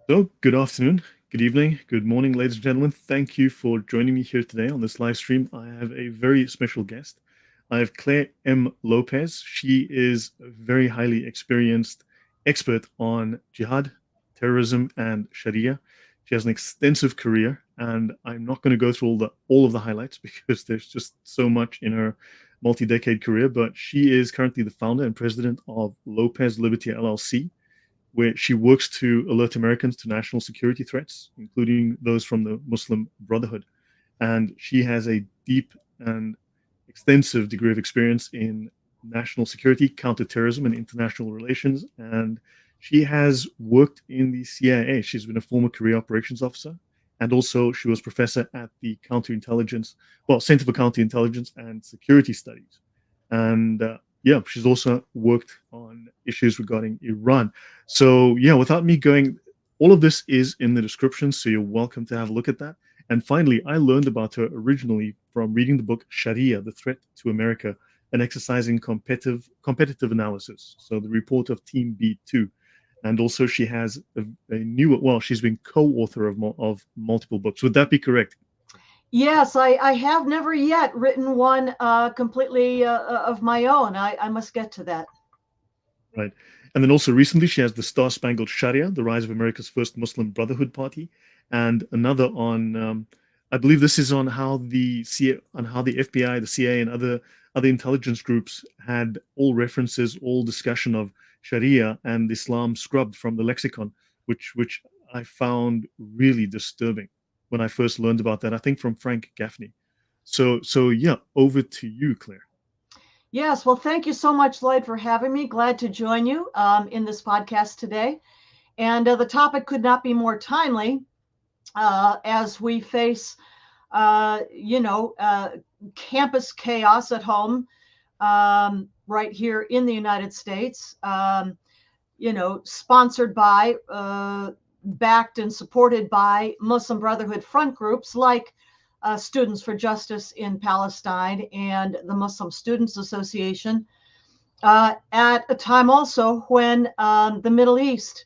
So, good afternoon, good evening, good morning, ladies and gentlemen. Thank you for joining me here today on this live stream. I have a very special guest. I have Clare M Lopez. She is a very highly experienced expert on jihad, terrorism, and Sharia. She has an extensive career, and I'm not going to go through all of the highlights because there's just so much in her multi-decade career. But she is currently the founder and president of Lopez Liberty LLC, where she works to alert Americans to national security threats, including those from the Muslim Brotherhood. And she has a deep and extensive degree of experience in national security, counterterrorism, and international relations. And she has worked in the CIA. She's been a former career operations officer. And also, she was professor at the Center for Counterintelligence and Security Studies. And yeah, she's also worked on issues regarding Iran. So yeah, without me going, all of this is in the description, so you're welcome to have a look at that. And finally, I learned about her originally from reading the book Shariah, The Threat to America, and exercising competitive analysis. So the report of Team B2. And also she has she's been co-author of multiple books. Would that be correct? Yes, I have never yet written one completely of my own. I must get to that. Right. And then also recently, she has the Star Spangled Sharia, the rise of America's first Muslim Brotherhood party, and another on, I believe this is on how the FBI, the CIA, and other intelligence groups had all references, all discussion of Sharia and Islam scrubbed from the lexicon, which I found really disturbing when I first learned about that. I think from Frank Gaffney. So yeah, over to you, Claire. Yes, well, thank you so much, Lloyd, for having me. Glad to join you in this podcast today. And the topic could not be more timely as we face, campus chaos at home right here in the United States, sponsored by, backed and supported by Muslim Brotherhood front groups like Students for Justice in Palestine and the Muslim Students Association, at a time also when the Middle East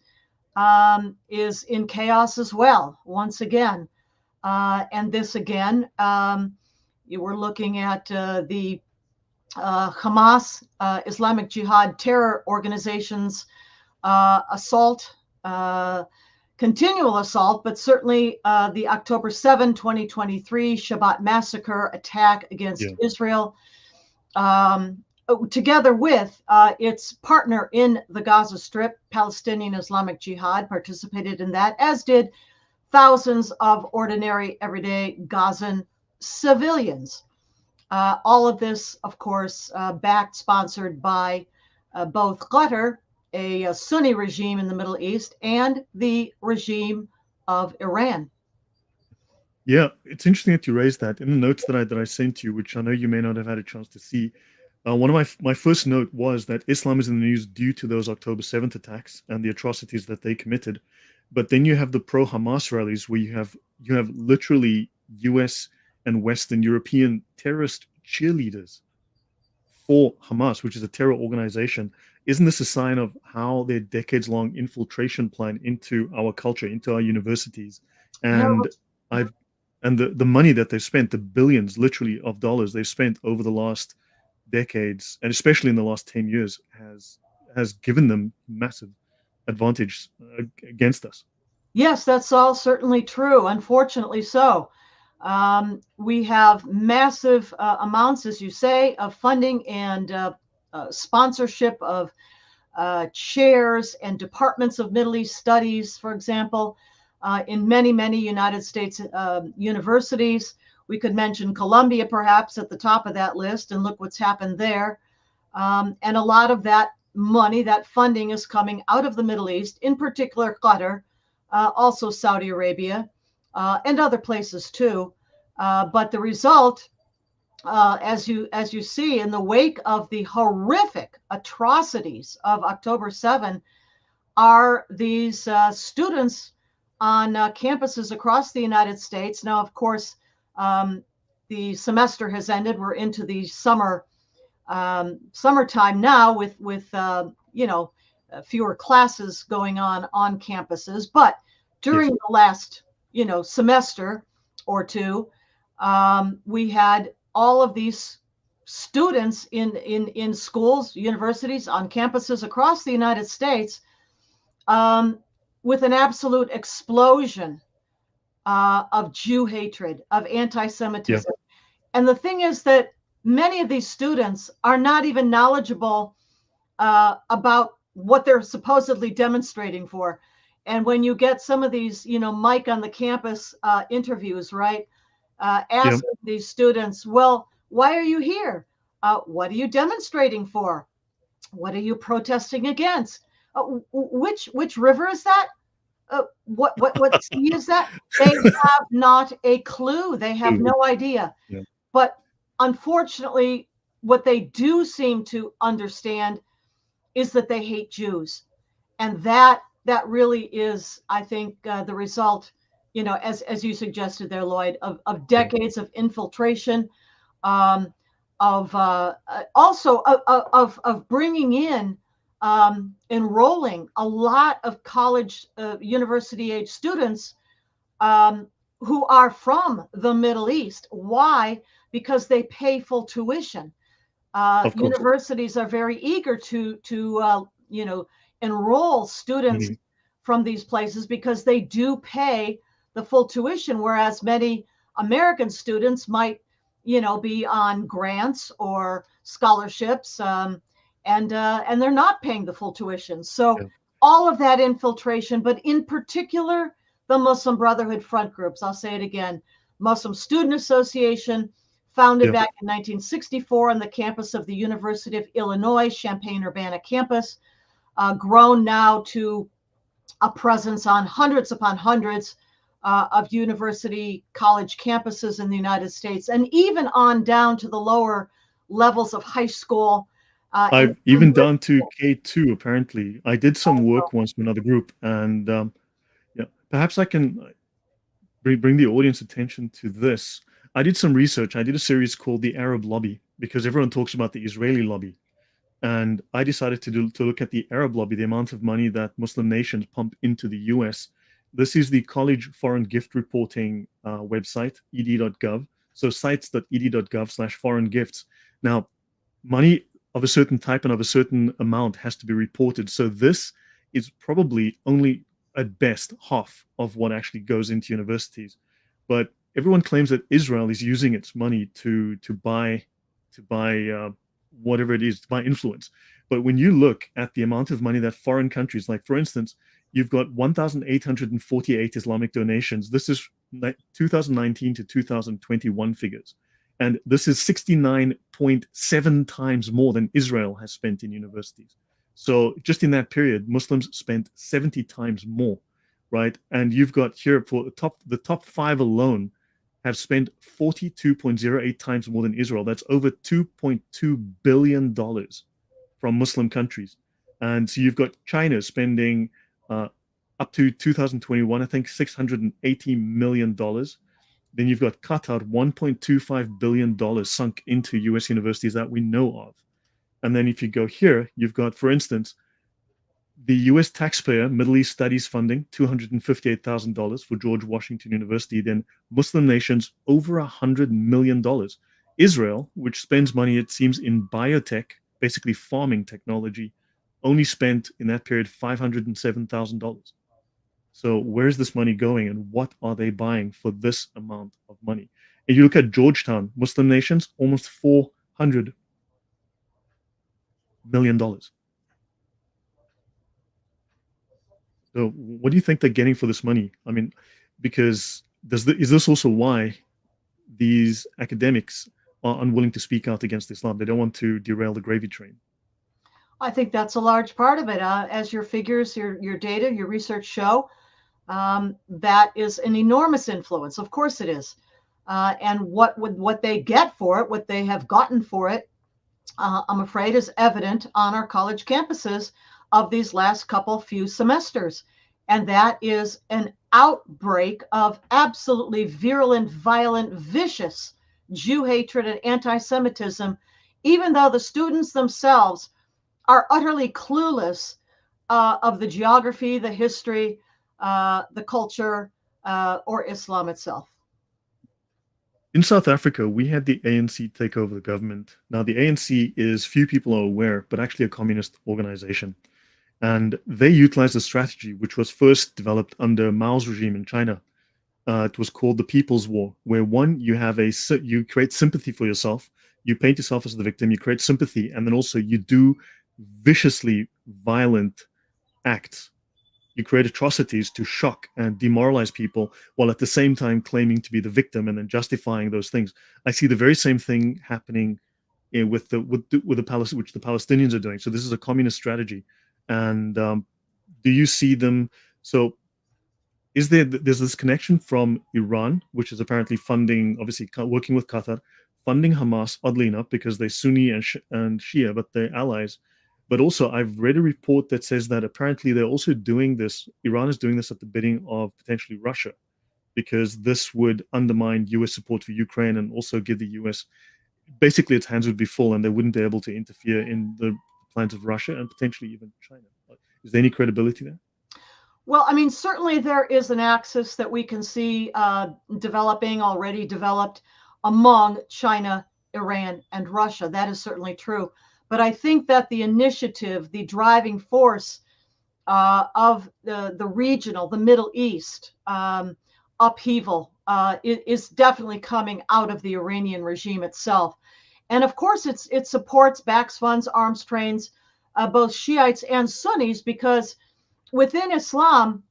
is in chaos as well, once again. And this again, you were looking at the Hamas, Islamic Jihad terror organizations assault, continual assault, but certainly the October 7, 2023 Shabbat massacre attack against Yeah. Israel, together with its partner in the Gaza Strip, Palestinian Islamic Jihad, participated in that, as did thousands of ordinary, everyday Gazan civilians. All of this, of course, backed, sponsored by both Qatar, a Sunni regime in the Middle East, and the regime of Iran. Yeah, it's interesting that you raised that. In the notes that I sent you, which I know you may not have had a chance to see, one of my first note was that Islam is in the news due to those October 7th attacks and the atrocities that they committed. But then you have the pro-Hamas rallies where you have literally US and Western European terrorist cheerleaders for Hamas, which is a terror organization. Isn't this a sign of how their decades-long infiltration plan into our culture, into our universities, No, and I've and the money that they've spent, the billions literally of dollars they've spent over the last decades, and especially in the last 10 years, has given them massive advantage against us. yes, that's all certainly true. Unfortunately, so. We have massive amounts, as you say, of funding and sponsorship of chairs and departments of Middle East studies, for example, in many, many United States universities. We could mention Columbia perhaps at the top of that list, and look what's happened there. And a lot of that money, that funding is coming out of the Middle East, in particular Qatar, also Saudi Arabia, and other places too. But the result, as you see, in the wake of the horrific atrocities of October 7, are these students on campuses across the United States. Now, of course, the semester has ended. We're into the summertime now with fewer classes going on campuses. But during Yes. the last, semester or two, we had all of these students in schools, universities, on campuses across the United States, with an absolute explosion of Jew hatred, of Yeah. anti-Semitism. And the thing is that many of these students are not even knowledgeable about what they're supposedly demonstrating for. And when you get some of these, Mike on the campus interviews, right, Yeah. asking these students, well, why are you here? What are you demonstrating for? What are you protesting against? Which river is that? What sea is that? They have not a clue. They have Clue. no idea. Yeah. But unfortunately, what they do seem to understand is that they hate Jews, and that really is, I think, the result, as you suggested there, Lloyd, of Yeah. decades of infiltration, um, of also of bringing in, enrolling a lot of college, university age students, um, who are from the Middle East. Why? Because they pay full tuition. Of course. Universities are very eager to enroll students Mhm. from these places because they do pay the full tuition, whereas many American students might be on grants or scholarships, and they're not paying the full tuition. So Yeah. all of that infiltration, but in particular the Muslim Brotherhood front groups. I'll say it again: Muslim Student Association, founded Yeah. back in 1964 on the campus of the University of Illinois, Champaign-Urbana campus, grown now to a presence on hundreds upon hundreds of university college campuses in the United States, and even on down to the lower levels of high school. And I've even down to K2, apparently. I did some work once with another group, and yeah, perhaps I can bring the audience attention to this. I did some research. I did a series called The Arab Lobby because everyone talks about the Israeli lobby. And I decided to look at the Arab lobby, the amount of money that Muslim nations pump into the US. This is the College Foreign Gift Reporting website, ed.gov. So sites.ed.gov/foreign gifts. Now, money of a certain type and of a certain amount has to be reported. So this is probably only at best half of what actually goes into universities. But everyone claims that Israel is using its money to buy whatever it is, to buy influence. But when you look at the amount of money that foreign countries, like for instance, you've got 1,848 Islamic donations. This is 2019 to 2021 figures. And this is 69.7 times more than Israel has spent in universities. So just in that period, Muslims spent 70 times more, right? And you've got here for the top five alone have spent 42.08 times more than Israel. That's over $2.2 billion from Muslim countries. And so you've got China spending up to 2021, I think $680 million. Then you've got Qatar, $1.25 billion sunk into US universities that we know of. And then if you go here, you've got, for instance, the US taxpayer Middle East Studies funding, $258,000 for George Washington University. Then Muslim nations, over $100 million. Israel, which spends money, it seems, in biotech, basically farming technology, only spent in that period $507,000. So where's this money going, and what are they buying for this amount of money? And you look at Georgetown, Muslim nations, almost $400 million. So what do you think they're getting for this money? I mean, because is this also why these academics are unwilling to speak out against Islam? They don't want to derail the gravy train. I think that's a large part of it. As your figures, your data, your research show, that is an enormous influence. Of course it is. And what they get for it, what they have gotten for it, I'm afraid is evident on our college campuses of these last few semesters. And that is an outbreak of absolutely virulent, violent, vicious Jew hatred and anti-Semitism, even though the students themselves are utterly clueless of the geography, the history, the culture, or Islam itself. In South Africa, we had the ANC take over the government. Now, the ANC is, few people are aware, but actually a communist organization. And they utilized a strategy which was first developed under Mao's regime in China. It was called the People's War, where one, you create sympathy for yourself, you paint yourself as the victim, you create sympathy, and then also you do viciously violent acts. You create atrocities to shock and demoralize people while at the same time claiming to be the victim and then justifying those things. I see the very same thing happening which the Palestinians are doing. So this is a communist strategy, and do you see them? So there's this connection from Iran, which is apparently funding, obviously working with Qatar, funding Hamas, oddly enough, because they're Sunni and Shia, but they're allies. But also, I've read a report that says that apparently they're also doing this, Iran is doing this at the bidding of potentially Russia, because this would undermine US support for Ukraine and also give the US, basically its hands would be full and they wouldn't be able to interfere in the plans of Russia and potentially even China. Is there any credibility there? Well, I mean, certainly there is an axis that we can see already developed among China, Iran, and Russia. That is certainly true. But I think that the initiative, the driving force of the regional, the Middle East upheaval is definitely coming out of the Iranian regime itself. And of course, it supports, backs, funds, arms, trains both Shiites and Sunnis, because within Islam,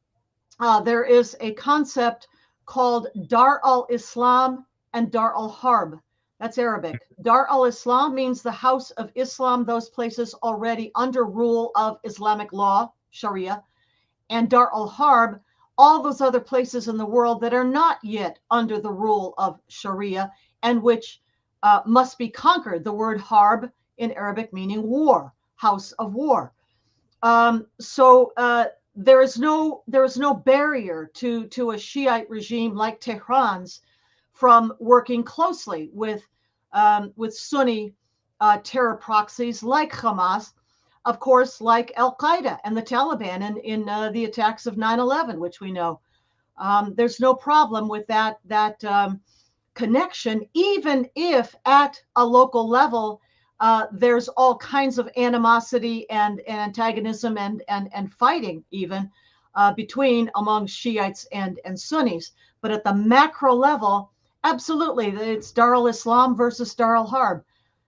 there is a concept called Dar al-Islam and Dar al-Harb. That's Arabic. Dar al-Islam means the house of Islam, those places already under rule of Islamic law, Shariah. And Dar al-Harb, all those other places in the world that are not yet under the rule of Shariah and which must be conquered. The word Harb in Arabic meaning war, house of war. So there is no barrier to a Shiite regime like Tehran's from working closely with Sunni terror proxies like Hamas, of course, like Al Qaeda and the Taliban in the attacks of 9/11, which we know. There's no problem with that connection, even if at a local level there's all kinds of animosity and antagonism and fighting even between among Shiites and Sunnis. But at the macro level, absolutely, it's Dar al-Islam versus Dar al-Harb.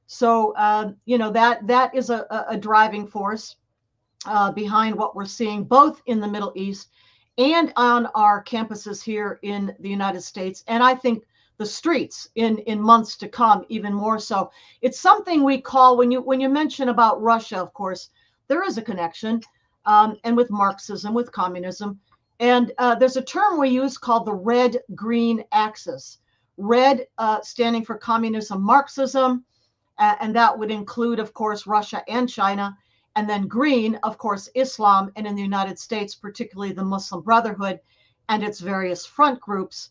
So that is a driving force behind what we're seeing both in the Middle East and on our campuses here in the United States. And I think the streets in months to come, even more so. It's something we call, when you mention about Russia, of course, there is a connection, and with Marxism, with communism. And there's a term we use called the red-green axis. Red standing for communism, Marxism, and that would include, of course, Russia and China. And then green, of course, Islam, and in the United States, particularly the Muslim Brotherhood and its various front groups,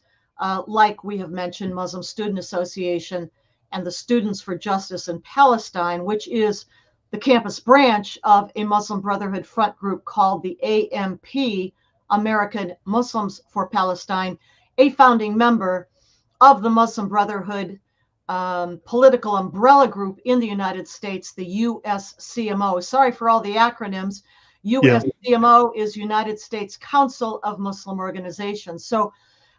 like we have mentioned, Muslim Student Association and the Students for Justice in Palestine, which is the campus branch of a Muslim Brotherhood front group called the AMP, American Muslims for Palestine, a founding member of the Muslim Brotherhood political umbrella group in the United States, the USCMO. Sorry for all the acronyms. USCMO is United States Council of Muslim Organizations. So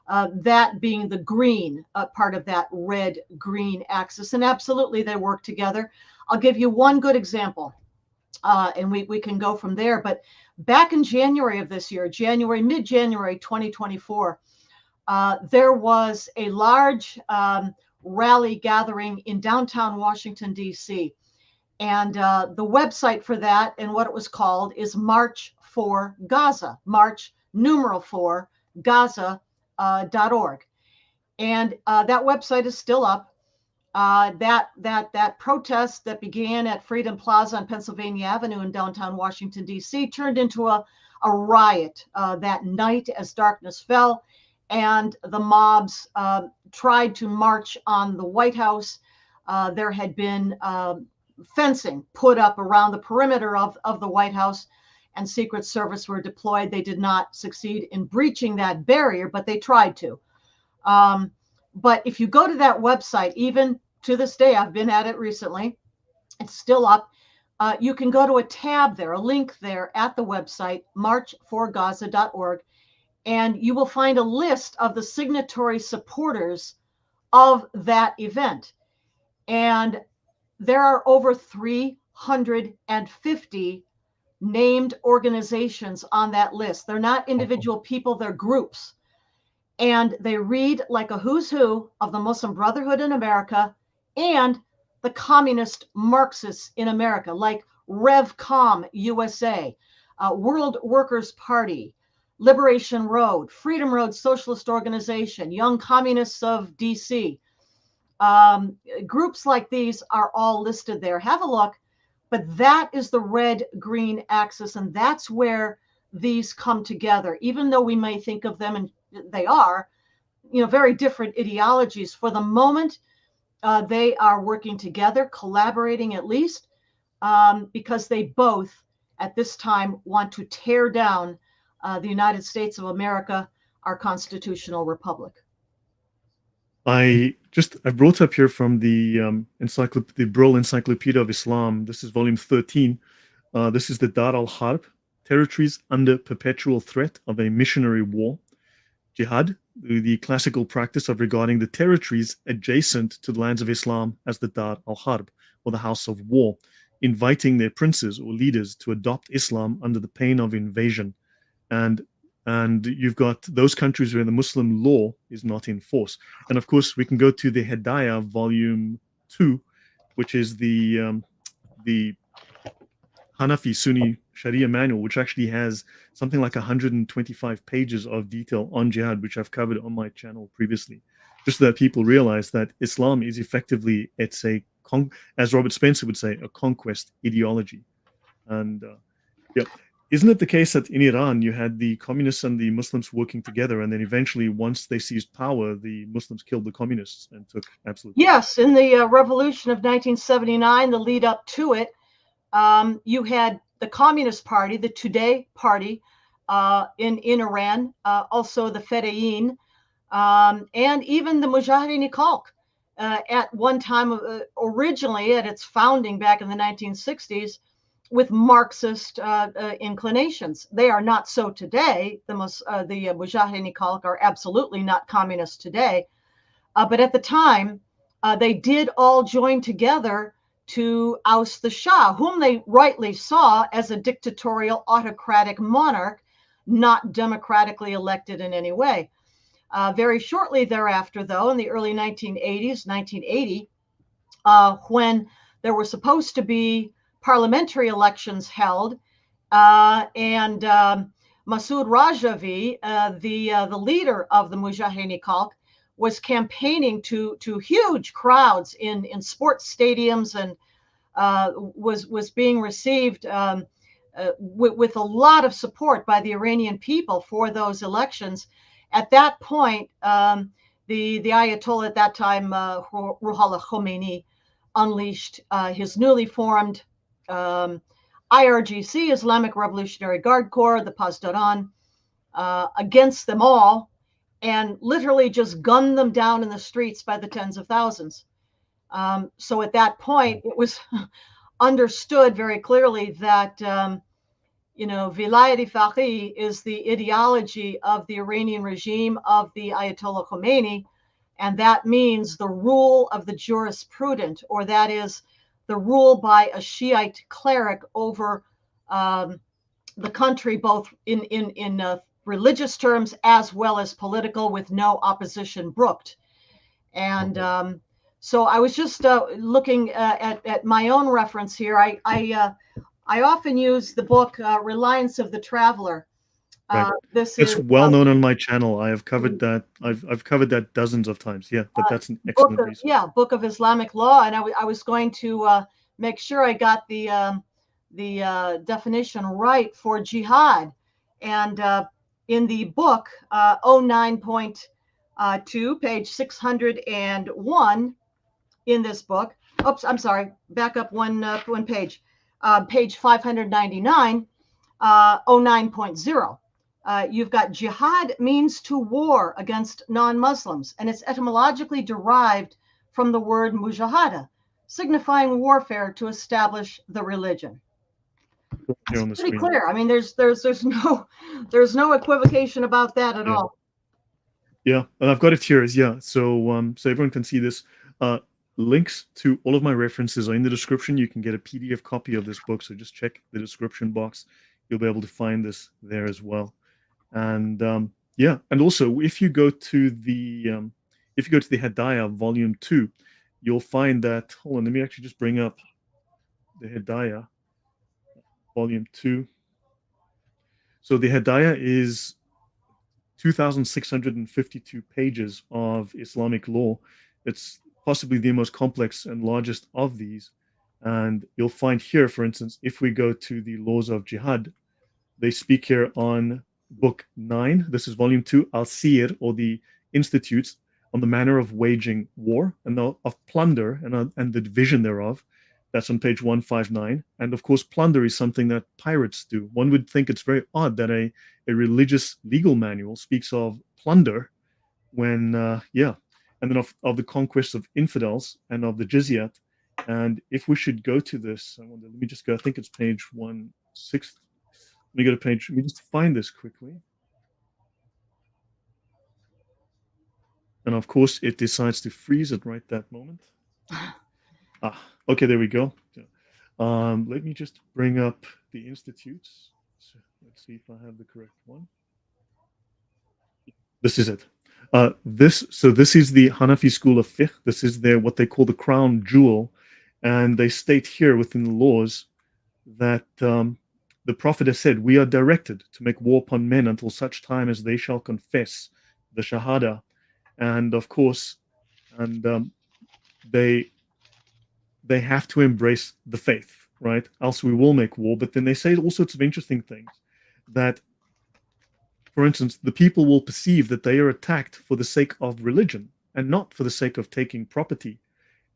that being the green part of that red-green axis. And absolutely, they work together. I'll give you one good example, and we can go from there. But back in January of this year, mid-January 2024, there was a large rally gathering in downtown Washington, D.C. And the website for that and what it was called is March for Gaza, March numeral 4, Gaza.org. And that website is still up. That protest that began at Freedom Plaza on Pennsylvania Avenue in downtown Washington, D.C. turned into a riot that night as darkness fell, and the mobs tried to march on the White House. There had been fencing put up around the perimeter of the White House, and Secret Service were deployed. They did not succeed in breaching that barrier, but they tried to. But if you go to that website, even to this day, I've been at it recently, it's still up. You can go to a tab there, a link there at the website, marchforgaza.org, and you will find a list of the signatory supporters of that event. And there are over 350 named organizations on that list. They're not individual people, they're groups. And they read like a who's who of the Muslim Brotherhood in America and the communist Marxists in America, like RevCom USA, World Workers' Party, Liberation Road, Freedom Road Socialist Organization, Young Communists of DC. Groups like these are all listed there. Have a look. But that is the red-green axis, and that's where these come together. Even though we may think of them, and they are, very different ideologies. For the moment, they are working together, collaborating at least, because they both, at this time, want to tear down the United States of America, our constitutional republic. I brought up here from the the Brill Encyclopedia of Islam. This is volume 13. This is the Dar al-Harb, territories under perpetual threat of a missionary war. Jihad, the classical practice of regarding the territories adjacent to the lands of Islam as the Dar al-Harb, or the house of war, inviting their princes or leaders to adopt Islam under the pain of invasion. And you've got those countries where the Muslim law is not in force. And of course, we can go to the Hidayah, volume 2, which is the Hanafi Sunni Sharia manual, which actually has something like 125 pages of detail on jihad, which I've covered on my channel previously, just so that people realize that Islam is effectively, as Robert Spencer would say, a conquest ideology. And yeah. Isn't it the case that in Iran you had the communists and the Muslims working together, and then eventually, once they seized power, the Muslims killed the communists and took absolute power? Yes, in the revolution of 1979, the lead up to it, you had the Communist Party, the Tudeh Party in Iran, also the Fedayeen, and even the Mujahideen-e-Khalq. At one time, originally at its founding back in the 1960s, with Marxist inclinations. They are not so today. The Mujahideen-e-Khalq are absolutely not communists today. But at the time, they did all join together to oust the Shah, whom they rightly saw as a dictatorial, autocratic monarch, not democratically elected in any way. Very shortly thereafter, though, in the early 1980s, 1980, when there were supposed to be parliamentary elections held, and Masoud Rajavi, the leader of the Mujahideen-e-Khalq, was campaigning to huge crowds in sports stadiums, and was being received with a lot of support by the Iranian people for those elections. At that point, the Ayatollah at that time, Ruhollah Khomeini, unleashed his newly formed IRGC, Islamic Revolutionary Guard Corps, the Pasdaran, against them all, and literally just gunned them down in the streets by the tens of thousands. So at that point, it was understood very clearly that, Vilayat-e-Faqih is the ideology of the Iranian regime of the Ayatollah Khomeini, and that means the rule of the jurisprudent, or that is the rule by a Shiite cleric over the country, both in religious terms as well as political, with no opposition brooked. And so I was just looking at my own reference here. I often use the book Reliance of the Traveler. Right. This It's is well known on my channel. I have covered that. I've covered that dozens of times. Yeah, but that's an excellent resource. Yeah, Book of Islamic Law, and I was going to make sure I got the definition right for jihad. And in the book 09.2, page 601, in this book, oops, I'm sorry, back up one page, page 599. 09.0. You've got jihad means to war against non-Muslims, and it's etymologically derived from the word mujahada, signifying warfare to establish the religion. Here on the It's pretty screen. clear. I mean, there's no equivocation about that at all. Yeah, and I've got it here. So everyone can see this. Links to all of my references are in the description. You can get a PDF copy of this book, so just check the description box. You'll be able to find this there as well. And and also if you go to the Hidayah Volume 2, you'll find that. Hold on, let me actually just bring up the Hidayah Volume 2. So the Hidayah is 2,652 pages of Islamic law. It's possibly the most complex and largest of these. And you'll find here, for instance, if we go to the laws of jihad, they speak here on book 9. This is volume 2, Al-Sir, or the Institutes on the manner of waging war and of plunder and the division thereof. That's on page 159. And of course, plunder is something that pirates do. One would think it's very odd that a religious legal manual speaks of plunder when, and then of the conquest of infidels and of the jizyat. And if we should go to this, let me just go, I think it's page 16. Let me go to page, let me just find this quickly. And of course, it decides to freeze at right that moment. Okay, there we go. Let me just bring up the institutes. So let's see if I have the correct one. This is it. This is the Hanafi school of fiqh. This is what they call the crown jewel. And they state here within the laws that the Prophet has said, we are directed to make war upon men until such time as they shall confess the Shahada. And of course, they have to embrace the faith, right? Else we will make war. But then they say all sorts of interesting things that, for instance, the people will perceive that they are attacked for the sake of religion and not for the sake of taking property.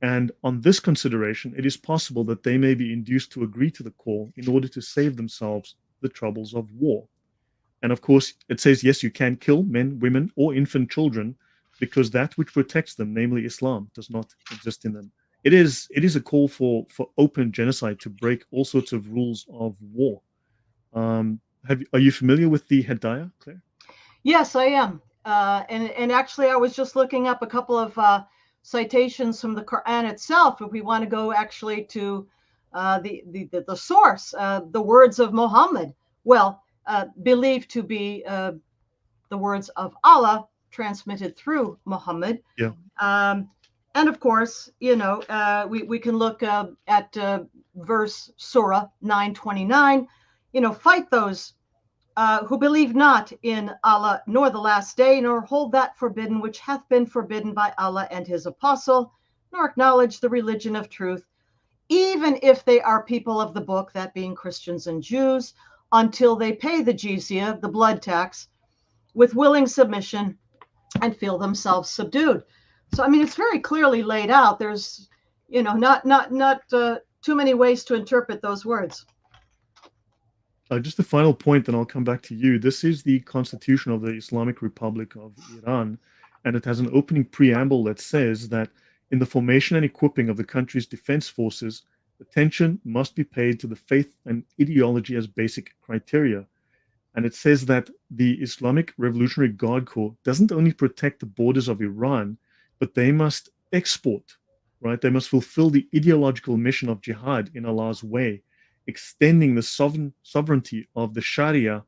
And on this consideration, it is possible that they may be induced to agree to the call in order to save themselves the troubles of war. And of course, it says, yes, you can kill men, women, or infant children because that which protects them, namely Islam, does not exist in them. It is a call for open genocide to break all sorts of rules of war. Are you familiar with the Hidayah, Claire? Yes, I am. And actually, I was just looking up a couple of citations from the Quran itself. If we want to go actually to the source, the words of Muhammad, believed to be the words of Allah transmitted through Muhammad. Yeah. And of course, we can look at verse Surah 9:29. Fight those who believe not in Allah, nor the last day, nor hold that forbidden which hath been forbidden by Allah and his apostle, nor acknowledge the religion of truth, even if they are people of the book, that being Christians and Jews, until they pay the jizya, the blood tax, with willing submission and feel themselves subdued. So, I mean, it's very clearly laid out. There's, not too many ways to interpret those words. Just a final point, then I'll come back to you. This is the Constitution of the Islamic Republic of Iran, and it has an opening preamble that says that in the formation and equipping of the country's defense forces, attention must be paid to the faith and ideology as basic criteria. And it says that the Islamic Revolutionary Guard Corps doesn't only protect the borders of Iran, but they must export, right? They must fulfill the ideological mission of jihad in Allah's way, extending the sovereignty of the Shariah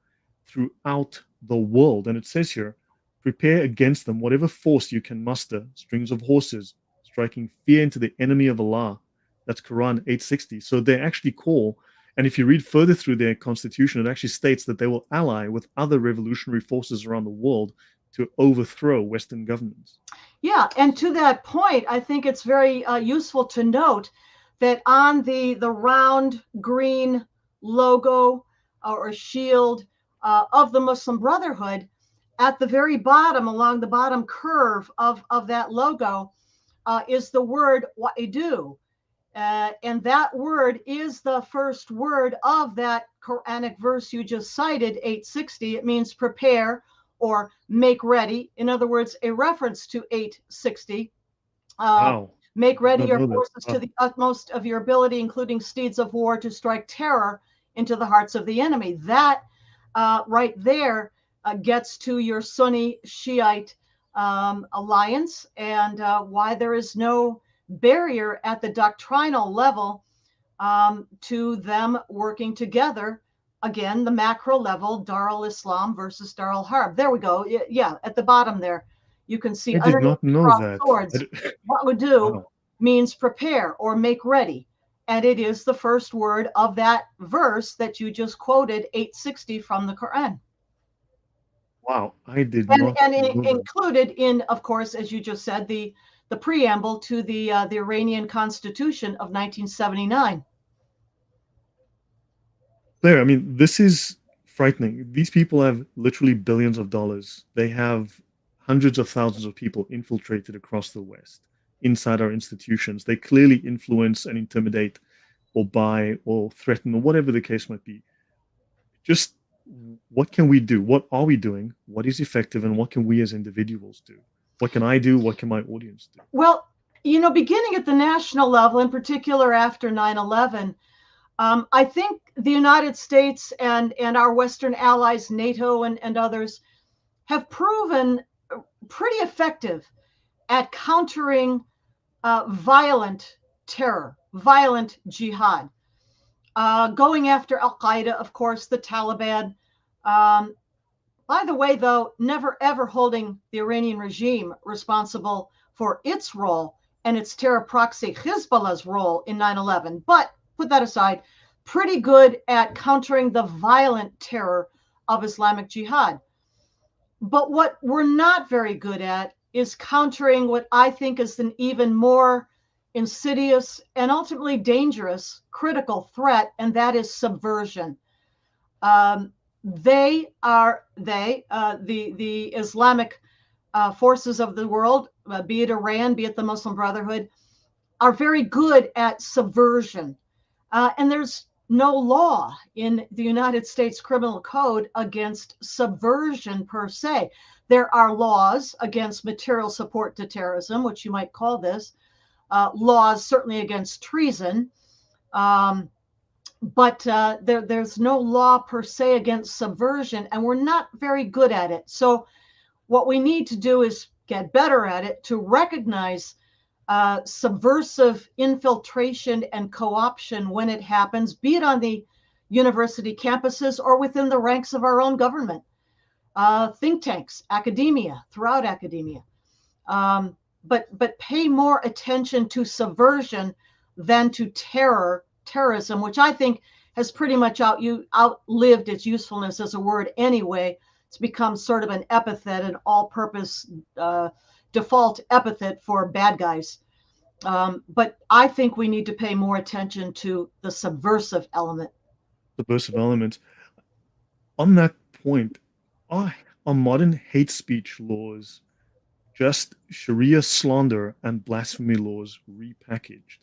throughout the world. And it says here, prepare against them whatever force you can muster, strings of horses, striking fear into the enemy of Allah. That's Quran 860. So they actually call, and if you read further through their constitution, it actually states that they will ally with other revolutionary forces around the world to overthrow Western governments. Yeah, and to that point, I think it's very useful to note that on the round green logo or shield of the Muslim Brotherhood, at the very bottom, along the bottom curve of that logo, is the word wa'idu. And that word is the first word of that Quranic verse you just cited, 860. It means prepare or make ready. In other words, a reference to 860. Wow. Make Did ready not your know that. forces to Wow. the utmost of your ability, including steeds of war, to strike terror into the hearts of the enemy. That right there gets to your Sunni-Shiite alliance, and why there is no barrier at the doctrinal level to them working together. Again, the macro level, Dar al-Islam versus Dar al-Harb. There we go. Yeah, at the bottom there, you can see I did underneath not the know crossed that. swords, what would do Wow. means prepare or make ready. And it is the first word of that verse that you just quoted, 860 from the Quran. Wow. I did And, not and know that. included in, of course, as you just said, the preamble to the Iranian Constitution of 1979. Claire, I mean, this is frightening. These people have literally billions of dollars. They have hundreds of thousands of people infiltrated across the West, inside our institutions. They clearly influence and intimidate or buy or threaten or whatever the case might be. Just what can we do? What are we doing? What is effective? And what can we as individuals do? What can I do? What can my audience do? Well, beginning at the national level, in particular after 9/11, I think the United States and our Western allies, NATO and others, have proven pretty effective at countering violent terror, violent jihad, going after Al Qaeda, of course, the Taliban. Um, by the way, though, never ever holding the Iranian regime responsible for its role and its terror proxy Hezbollah's role in 9/11. But put that aside, pretty good at countering the violent terror of Islamic Jihad. But what we're not very good at is countering what I think is an even more insidious and ultimately dangerous critical threat, and that is subversion. Um, the Islamic forces of the world, be it Iran, be it the Muslim Brotherhood, are very good at subversion. And there's no law in the United States Criminal Code against subversion per se. There are laws against material support to terrorism, which you might call this, laws certainly against treason, but there's no law per se against subversion, and we're not very good at it. So what we need to do is get better at it, to recognize subversive infiltration and co-option when it happens, be it on the university campuses or within the ranks of our own government, think tanks, academia, throughout academia. But pay more attention to subversion than to terrorism, which I think has pretty much outlived its usefulness as a word anyway. It's become sort of an epithet, an all-purpose default epithet for bad guys. But I think we need to pay more attention to the subversive element. Subversive element. On that point, are modern hate speech laws just Sharia slander and blasphemy laws repackaged?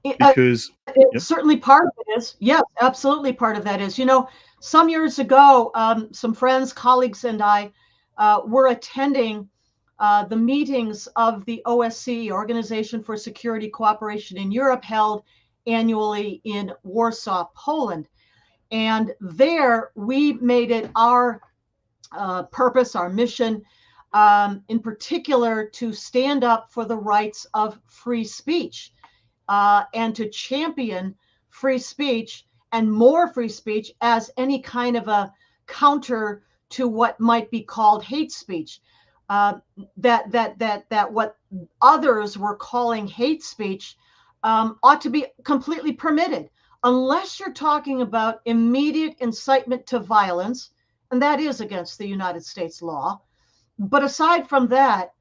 Because, yeah, Certainly part of it is. Yes, absolutely part of that is. Some years ago, some friends, colleagues, and I were attending the meetings of the OSCE, Organization for Security Cooperation in Europe, held annually in Warsaw, Poland. And there we made it our purpose, our mission, in particular, to stand up for the rights of free speech and to champion free speech and more free speech as any kind of a counter to what might be called hate speech. That what others were calling hate speech ought to be completely permitted, unless you're talking about immediate incitement to violence, and that is against the United States law. But aside from that,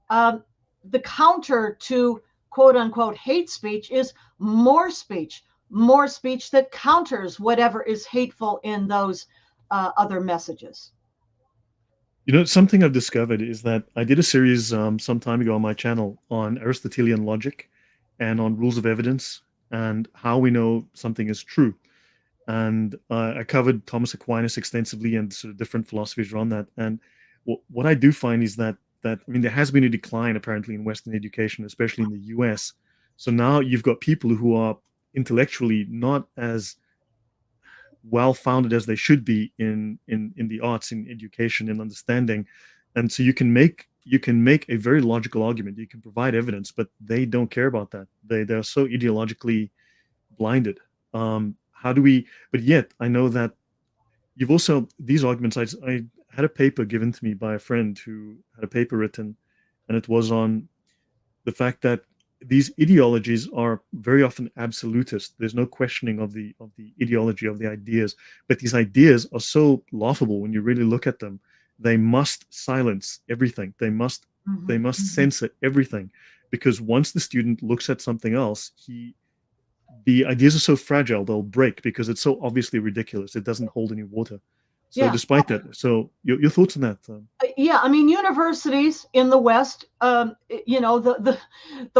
the counter to quote unquote hate speech is more speech that counters whatever is hateful in those other messages. Something I've discovered is that I did a series some time ago on my channel on Aristotelian logic, and on rules of evidence and how we know something is true. And I covered Thomas Aquinas extensively and sort of different philosophies around that. And what I do find is that I mean, there has been a decline apparently in Western education, especially in the U.S. So now you've got people who are intellectually not as well founded as they should be in the arts, in education, in understanding, and so you can make a very logical argument. You can provide evidence, but they don't care about that. They're so ideologically blinded. How do we? But yet, I know that you've also these arguments. I had a paper given to me by a friend who had a paper written, and it was on the fact that these ideologies are very often absolutist. There's no questioning of the ideology of the ideas, but these ideas are so laughable when you really look at them. They must silence everything. They must censor everything, because once the student looks at something else, the ideas are so fragile they'll break because it's so obviously ridiculous. It doesn't hold any water. So Yeah. despite that, so your thoughts on that? Yeah, I mean, universities in the West, the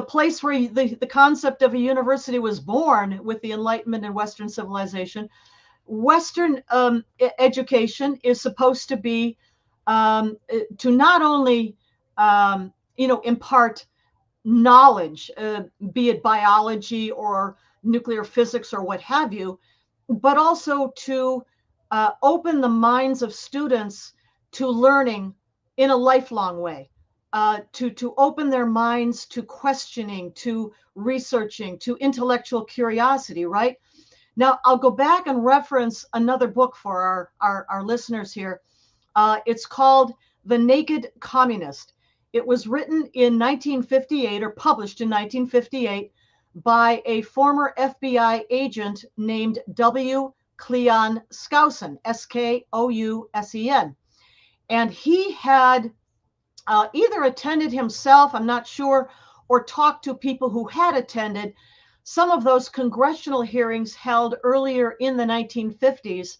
place where the concept of a university was born with the Enlightenment and Western civilization. Western education is supposed to be to not only impart knowledge, be it biology or nuclear physics or what have you, but also to open the minds of students to learning in a lifelong way, to open their minds to questioning, to researching, to intellectual curiosity, right? Now, I'll go back and reference another book for our listeners here. It's called The Naked Communist. It was written in 1958 or published in 1958 by a former FBI agent named W. Cleon Skousen, Skousen. And he had either attended himself, I'm not sure, or talked to people who had attended some of those congressional hearings held earlier in the 1950s,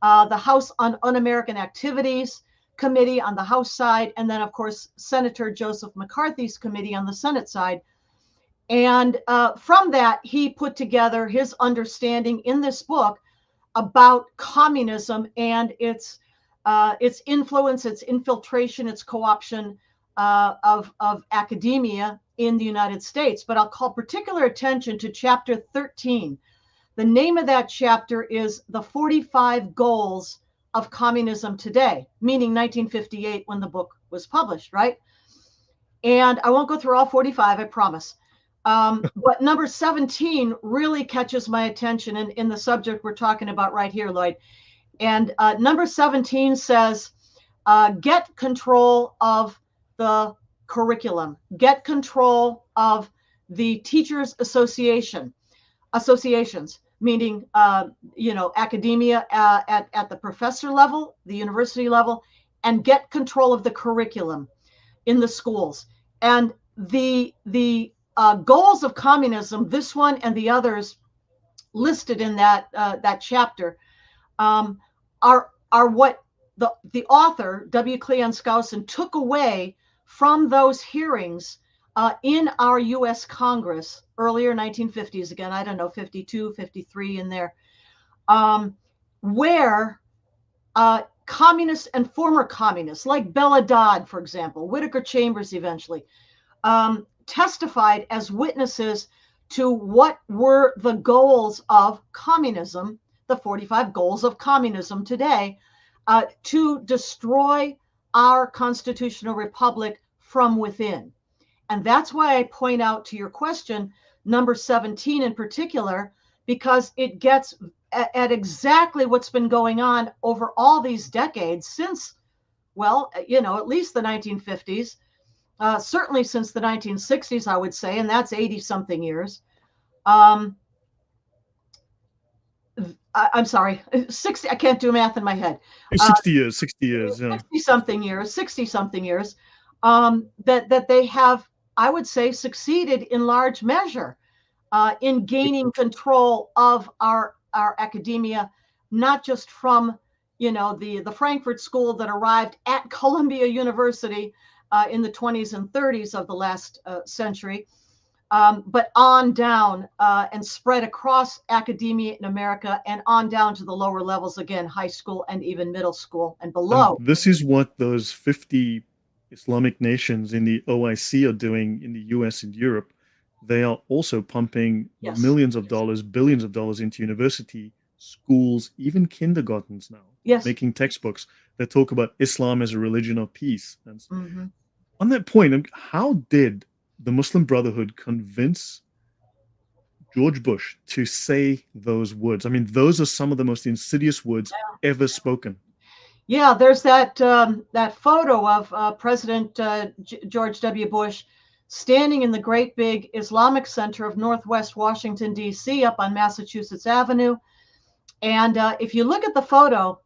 the House on Un-American Activities Committee on the House side, and then, of course, Senator Joseph McCarthy's committee on the Senate side. And from that, he put together his understanding in this book about communism and its influence, its infiltration, its co-option of academia in the United States. But I'll call particular attention to chapter 13. The name of that chapter is The 45 Goals of Communism Today, meaning 1958 when the book was published, right? And I won't go through all 45, I promise. But number 17 really catches my attention in the subject we're talking about right here, Lloyd. And number 17 says, get control of the curriculum, get control of the teachers' associations, meaning, academia at the professor level, the university level, and get control of the curriculum in the schools. And the goals of communism, this one and the others listed in that chapter, are what the author, W. Cleon Skousen, took away from those hearings in our U.S. Congress, earlier 1950s, again, I don't know, 52, 53 in there, where communists and former communists, like Bella Dodd, for example, Whittaker Chambers eventually, testified as witnesses to what were the goals of communism, the 45 goals of communism today, to destroy our constitutional republic from within. And that's why I point out to your question, number 17 in particular, because it gets at exactly what's been going on over all these decades since, at least the 1950s, certainly since the 1960s, I would say, and that's 80 something years. I'm sorry, 60, I can't do math in my head. 60 years, 60 years, yeah. 60 something years, that they have, I would say, succeeded in large measure in gaining control of our academia, not just from, the Frankfurt School that arrived at Columbia University in the 20s and 30s of the last century, but on down and spread across academia in America and on down to the lower levels, again, high school and even middle school and below. And this is what those 50 Islamic nations in the OIC are doing in the US and Europe. They are also pumping Yes. millions of dollars, billions of dollars into university, schools, even kindergartens now, Yes. making textbooks that talk about Islam as a religion of peace. And Mm-hmm. on that point, how did the Muslim Brotherhood convince George Bush to say those words? I mean, those are some of the most insidious words ever spoken. Yeah, there's that photo of President George W. Bush standing in the great big Islamic center of Northwest Washington, D.C., up on Massachusetts Avenue. And if you look at the photo,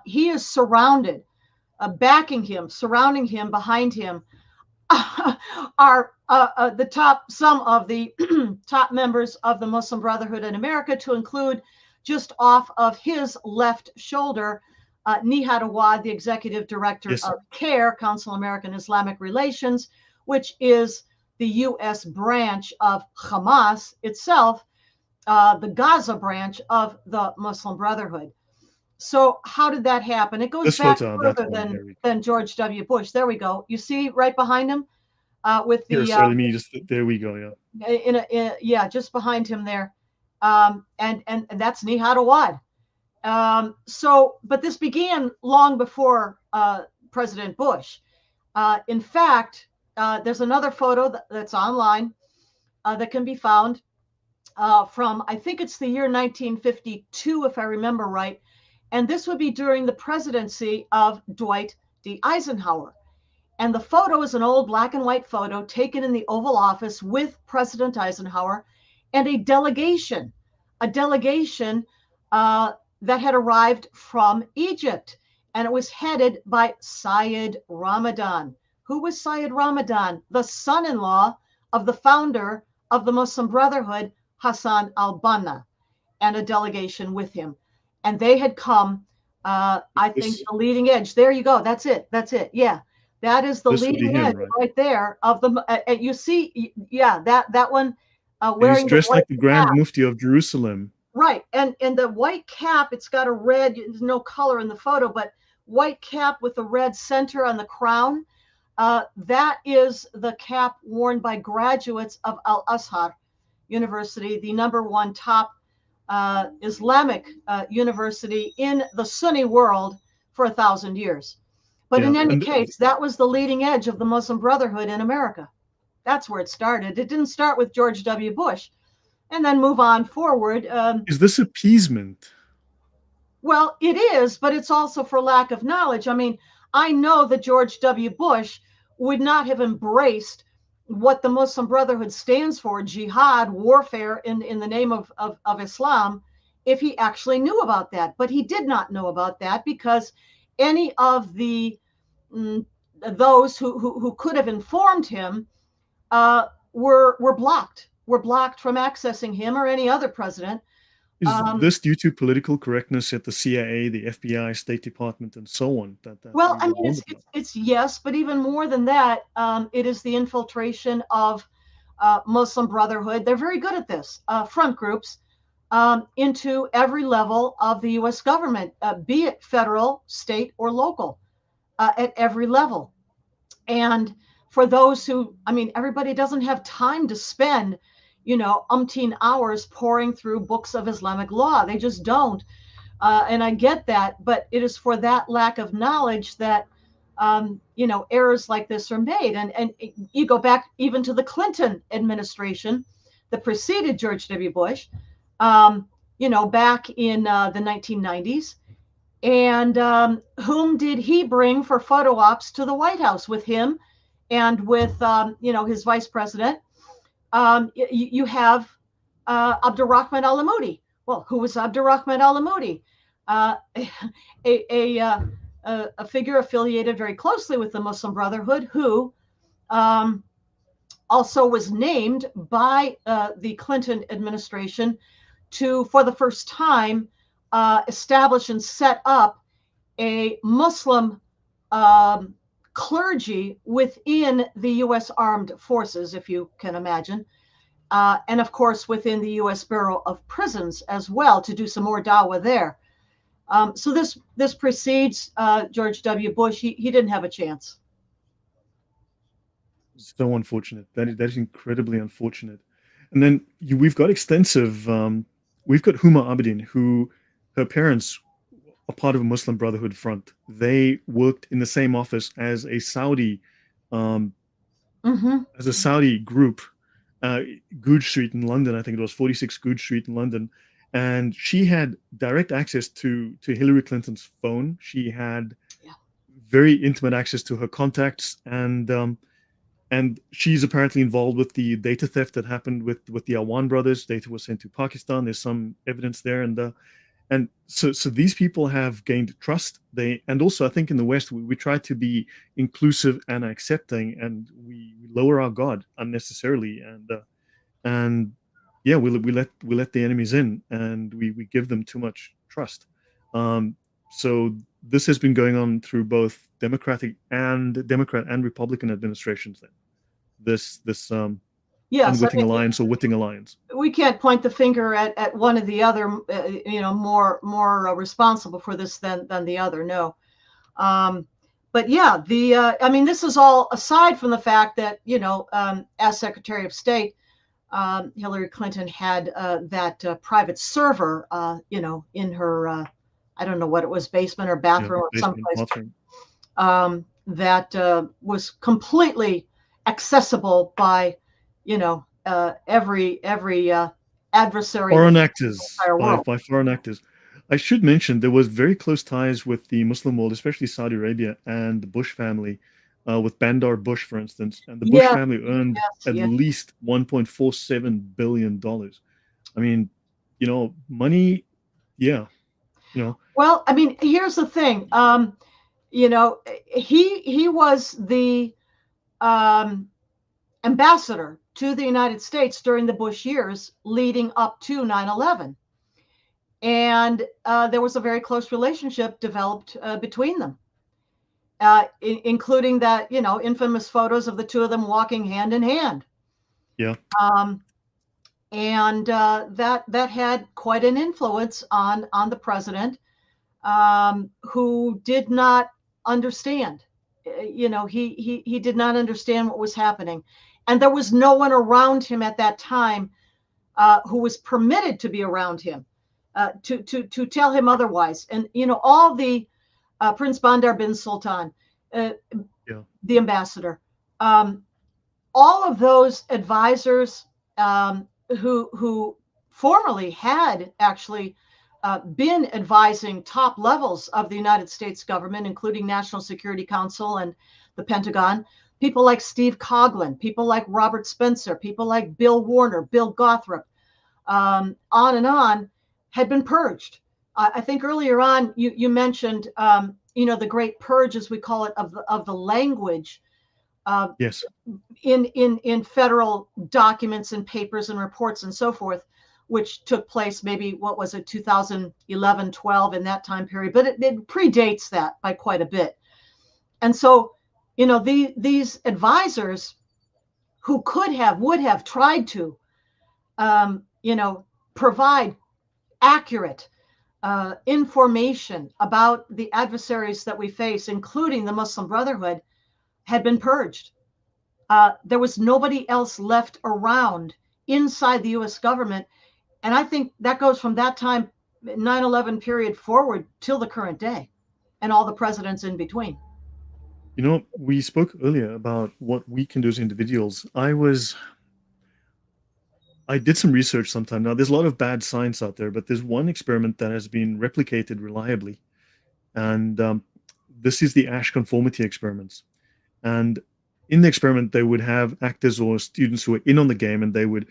he is surrounded, backing him, surrounding him, behind him, are some of the top members of the Muslim Brotherhood in America, to include just off of his left shoulder, Nihad Awad, the executive director of CARE, Council American Islamic Relations, which is the U.S. branch of Hamas itself, the Gaza branch of the Muslim Brotherhood. So how did that happen? It goes back further than George W. Bush. There we go. You see right behind him with the... there we go, yeah. Just behind him there. And that's Nihad Awad. But this began long before President Bush. In fact, there's another photo that's online that can be found from, I think it's the year 1952, if I remember right. And this would be during the presidency of Dwight D. Eisenhower. And the photo is an old black and white photo taken in the Oval Office with President Eisenhower and a delegation that had arrived from Egypt. And it was headed by Syed Ramadan. Who was Syed Ramadan? The son-in-law of the founder of the Muslim Brotherhood, Hassan al-Banna, and a delegation with him. And they had come, I think, the leading edge. There you go. That's it. Yeah. That is the leading edge right there of the, you see, yeah, that one wearing he's dressed like the Grand Mufti of Jerusalem. Right. And the white cap, it's got a red, there's no color in the photo, but white cap with a red center on the crown. That is the cap worn by graduates of Al-Azhar University, the #1 top Islamic university in the Sunni world for 1,000 years. But in any case, that was the leading edge of the Muslim Brotherhood in America. That's where it started. It didn't start with George W. Bush and then move on forward. Is this appeasement? Well, it is, but it's also for lack of knowledge. I mean, I know that George W. Bush would not have embraced what the Muslim Brotherhood stands for, jihad, warfare in the name of Islam, if he actually knew about that. But he did not know about that because any of those who could have informed him were blocked from accessing him or any other president. Is this due to political correctness at the CIA, the FBI, State Department, and so on? Well, I mean, it's yes, but even more than that, it is the infiltration of Muslim Brotherhood. They're very good at this, front groups, into every level of the U.S. government, be it federal, state, or local, at every level. And for those who, I mean, everybody doesn't have time to spend, umpteen hours pouring through books of Islamic law. They just don't. And I get that, but it is for that lack of knowledge that, errors like this are made. And you go back even to the Clinton administration that preceded George W. Bush, back in the 1990s. And whom did he bring for photo ops to the White House with him and with, his vice president? You have Abdurrahman al-Amoudi. Well, who was Abdurrahman al-Amoudi? A figure affiliated very closely with the Muslim Brotherhood, who also was named by the Clinton administration to, for the first time, establish and set up a Muslim clergy within the U.S. Armed Forces, if you can imagine, and of course within the U.S. Bureau of Prisons as well, to do some more dawah there. So this precedes George W. Bush. He didn't have a chance. So unfortunate. That is incredibly unfortunate. And then we've got extensive. We've got Huma Abedin, who her parents are part of a Muslim Brotherhood front. They worked in the same office as a Saudi, um, as a Saudi group, Goodge Street in London. I think it was 46 Goodge Street in London, and she had direct access to Hillary Clinton's phone. She had very intimate access to her contacts, and she's apparently involved with the data theft that happened with the Awan brothers. Data was sent to Pakistan. There's some evidence there, and so these people have gained trust. And also I think in the West we try to be inclusive and accepting, and we lower our guard unnecessarily, and yeah, we let the enemies in, and we give them too much trust. So this has been going on through both Democrat and Republican administrations. Then this Yes, unwitting alliance or witting alliance. We can't point the finger at one or the other, more responsible for this than the other. No. But yeah, I mean, this is all aside from the fact that, as Secretary of State, Hillary Clinton had that private server, in her, I don't know what it was, basement or bathroom or someplace, that was completely accessible by, every adversary. Foreign actors, by foreign actors. I should mention there was very close ties with the Muslim world, especially Saudi Arabia and the Bush family, with Bandar Bush, for instance. And the Bush family earned at least $1.47 billion. I mean, money, yeah. Well, I mean, here's the thing. He was the ambassador to the United States during the Bush years leading up to 9/11. And there was a very close relationship developed between them, including that, infamous photos of the two of them walking hand in hand. Yeah. And that had quite an influence on the president, who did not understand. He did not understand what was happening, and there was no one around him at that time who was permitted to be around him to tell him otherwise. And all the Prince Bandar bin Sultan, the ambassador, all of those advisors who formerly had actually been advising top levels of the United States government, including National Security Council and the Pentagon, people like Steve Coughlin, people like Robert Spencer, people like Bill Warner, Bill Gothrop, on and on, had been purged. I think earlier on you mentioned the great purge, as we call it, of the language. Yes. In federal documents and papers and reports and so forth, which took place maybe, what was it, 2011, 12, in that time period, but it predates that by quite a bit. And so, these advisors who would have tried to, provide accurate information about the adversaries that we face, including the Muslim Brotherhood, had been purged. There was nobody else left around inside the U.S. government. And I think that goes from that time, 9/11 period, forward till the current day, and all the presidents in between. We spoke earlier about what we can do as individuals. I did some research sometime. Now, there's a lot of bad science out there, but there's one experiment that has been replicated reliably. And this is the Ash conformity experiments. And in the experiment, they would have actors or students who were in on the game, and they would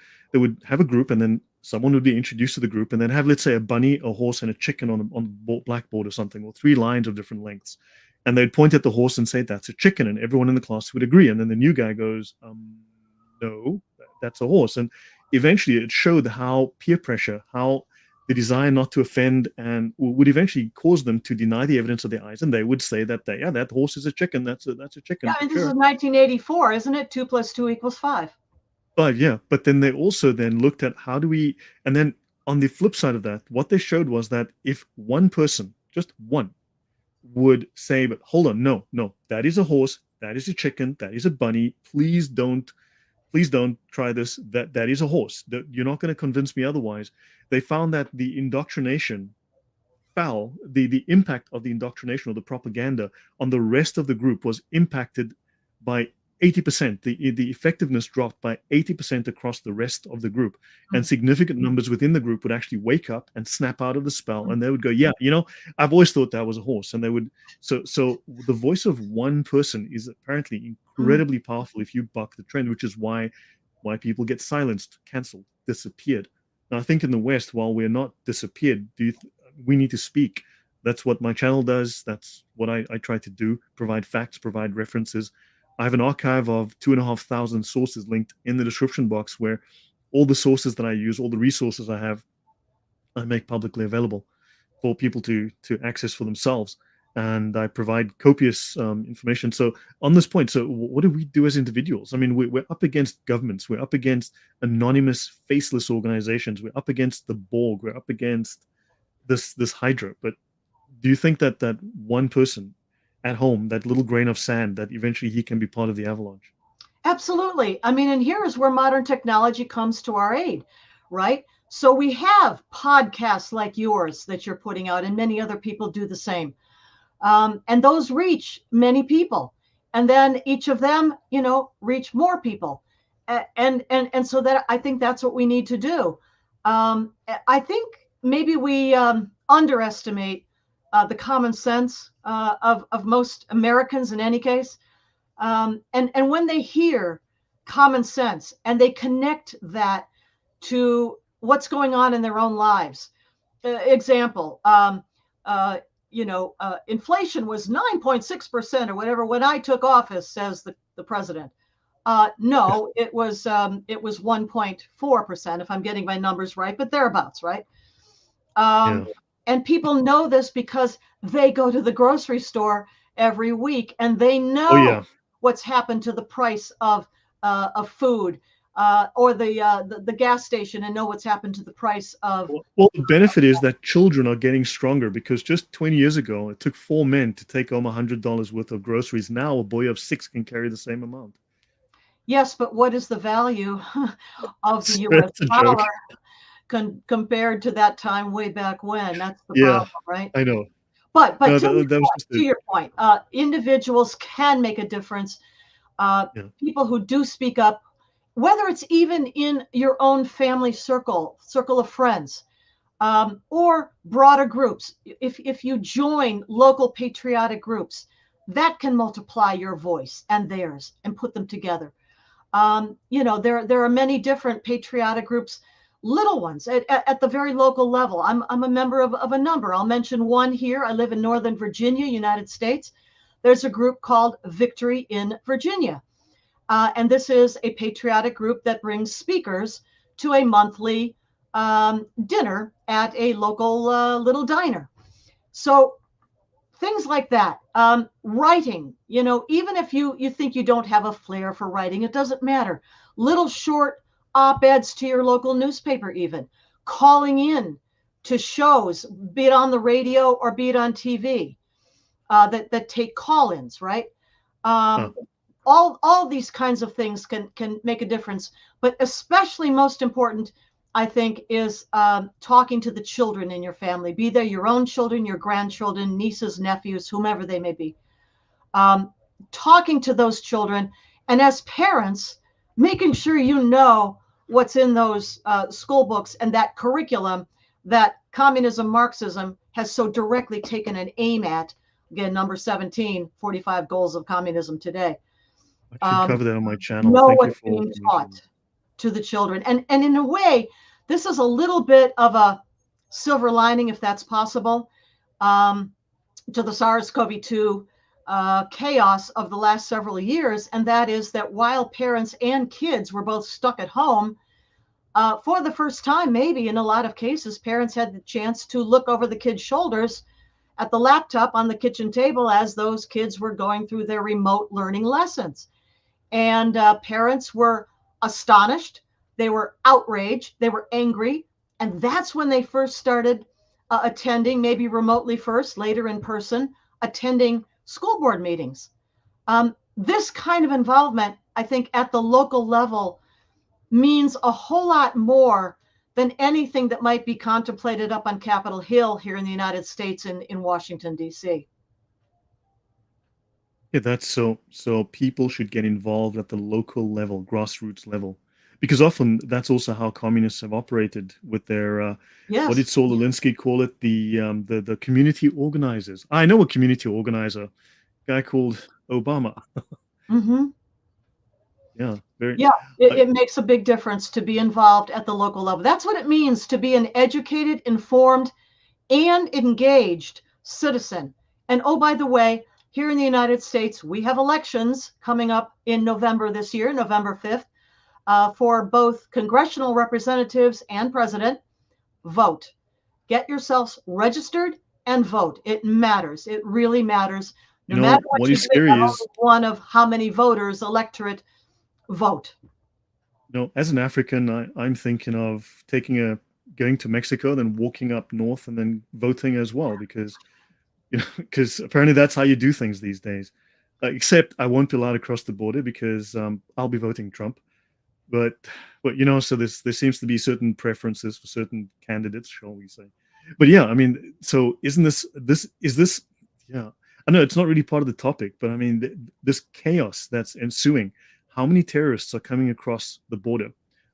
have a group, and then someone would be introduced to the group, and then have, let's say, a bunny, a horse, and a chicken on a blackboard or something, or 3 lines of different lengths. And they'd point at the horse and say, "That's a chicken," and everyone in the class would agree. And then the new guy goes, "No, that's a horse." And eventually, it showed how peer pressure, how the desire not to offend, and would eventually cause them to deny the evidence of their eyes, and they would say that yeah, that horse is a chicken. That's a chicken Yeah, for and this is sure. 1984, isn't it? 2 + 2 = 5. But yeah, but then they also then looked at how do we, and then on the flip side of that, what they showed was that if one person, just one, would say, but hold on, no, no, that is a horse, that is a chicken, that is a bunny. Please don't try this. That is a horse. You're not going to convince me otherwise. They found that the indoctrination the impact of the indoctrination or the propaganda on the rest of the group was impacted by 80%. The effectiveness dropped by 80% across the rest of the group. And significant numbers within the group would actually wake up and snap out of the spell. And they would go, yeah, I've always thought that was a horse. And they would, so the voice of one person is apparently incredibly powerful if you buck the trend, which is why people get silenced, canceled, disappeared. Now, I think in the West, while we're not disappeared, we need to speak. That's what my channel does. That's what I try to do, provide facts, provide references. I have an archive of 2,500 sources linked in the description box where all the sources that I use, all the resources I have, I make publicly available for people to access for themselves. And I provide copious information. So on this point, so what do we do as individuals? I mean, we're up against governments. We're up against anonymous, faceless organizations. We're up against the Borg. We're up against this Hydra. But do you think that one person at home, that little grain of sand, that eventually he can be part of the avalanche? Absolutely. I mean, and here is where modern technology comes to our aid, right? So we have podcasts like yours that you're putting out, and many other people do the same. And those reach many people. And then each of them, reach more people. And so that I think that's what we need to do. I think maybe we underestimate the common sense of most Americans in any case. And when they hear common sense and they connect that to what's going on in their own lives. Example, inflation was 9.6% or whatever when I took office, says the president. No, it was 1.4%, if I'm getting my numbers right, but thereabouts, right? Yeah. And people know this because they go to the grocery store every week and they Oh know yeah. what's happened to the price of food, or the gas station, and know what's happened to the price of. Well, the benefit is that children are getting stronger because just 20 years ago, it took 4 men to take home $100 worth of groceries. Now, a boy of 6 can carry the same amount. Yes, but what is the value of the U.S. That's a joke. dollar compared to that time way back when? That's the Yeah, problem, right? I know. But No, to that was just to it. your point, individuals can make a difference. Yeah. People who do speak up, whether it's even in your own family circle of friends, or broader groups. If you join local patriotic groups, that can multiply your voice and theirs and put them together. There are many different patriotic groups, little ones at the very local level. I'm a member of a number. I'll mention one here. I live in Northern Virginia, United States. There's a group called Victory in Virginia. And this is a patriotic group that brings speakers to a monthly dinner at a local little diner. So things like that. Writing, even if you think you don't have a flair for writing, it doesn't matter. Little short op-eds to your local newspaper, even calling in to shows, be it on the radio or be it on TV, that take call-ins, right? Huh. All these kinds of things can make a difference, but especially most important, I think, is talking to the children in your family, be they your own children, your grandchildren, nieces, nephews, whomever they may be. Talking to those children, and as parents, making sure you know what's in those school books and that curriculum that communism, Marxism has so directly taken an aim at. Again, number 17, 45 goals of communism today. I should cover that on my channel. Know Thank you what's for being mentioning taught to the children. And in a way, this is a little bit of a silver lining, if that's possible, to the SARS-CoV-2 chaos of the last several years. And that is that while parents and kids were both stuck at home, For the first time, maybe in a lot of cases, parents had the chance to look over the kids' shoulders at the laptop on the kitchen table as those kids were going through their remote learning lessons. And parents were astonished, they were outraged, they were angry. And that's when they first started attending, maybe remotely first, later in person, attending school board meetings. This kind of involvement, I think, at the local level means a whole lot more than anything that might be contemplated up on Capitol Hill here in the United States in Washington, D.C. Yeah, that's so people should get involved at the local level, grassroots level, because often that's also how communists have operated with their what did Yes. Saul Alinsky call it? The community organizers. I know a community organizer, guy called Obama. Mm-hmm. Yeah, very. Yeah, it, I, it makes a big difference to be involved at the local level. That's what it means to be an educated, informed, and engaged citizen. And oh, by the way, here in the United States, we have elections coming up in November this year, November 5th, for both congressional representatives and president. Vote. Get yourselves registered and vote. It matters. It really matters. No matter what what you is think, scary I'm is, only one of how many voters electorate vote. as an African, I'm thinking of going to Mexico, then walking up north, and then voting as well, because because apparently that's how you do things these days. Except I won't be allowed to cross the border because I'll be voting Trump. But so there seems to be certain preferences for certain candidates, shall we say? But yeah, I mean, so isn't this? Yeah, I know it's not really part of the topic, but I mean, this chaos that's ensuing. How many terrorists are coming across the border?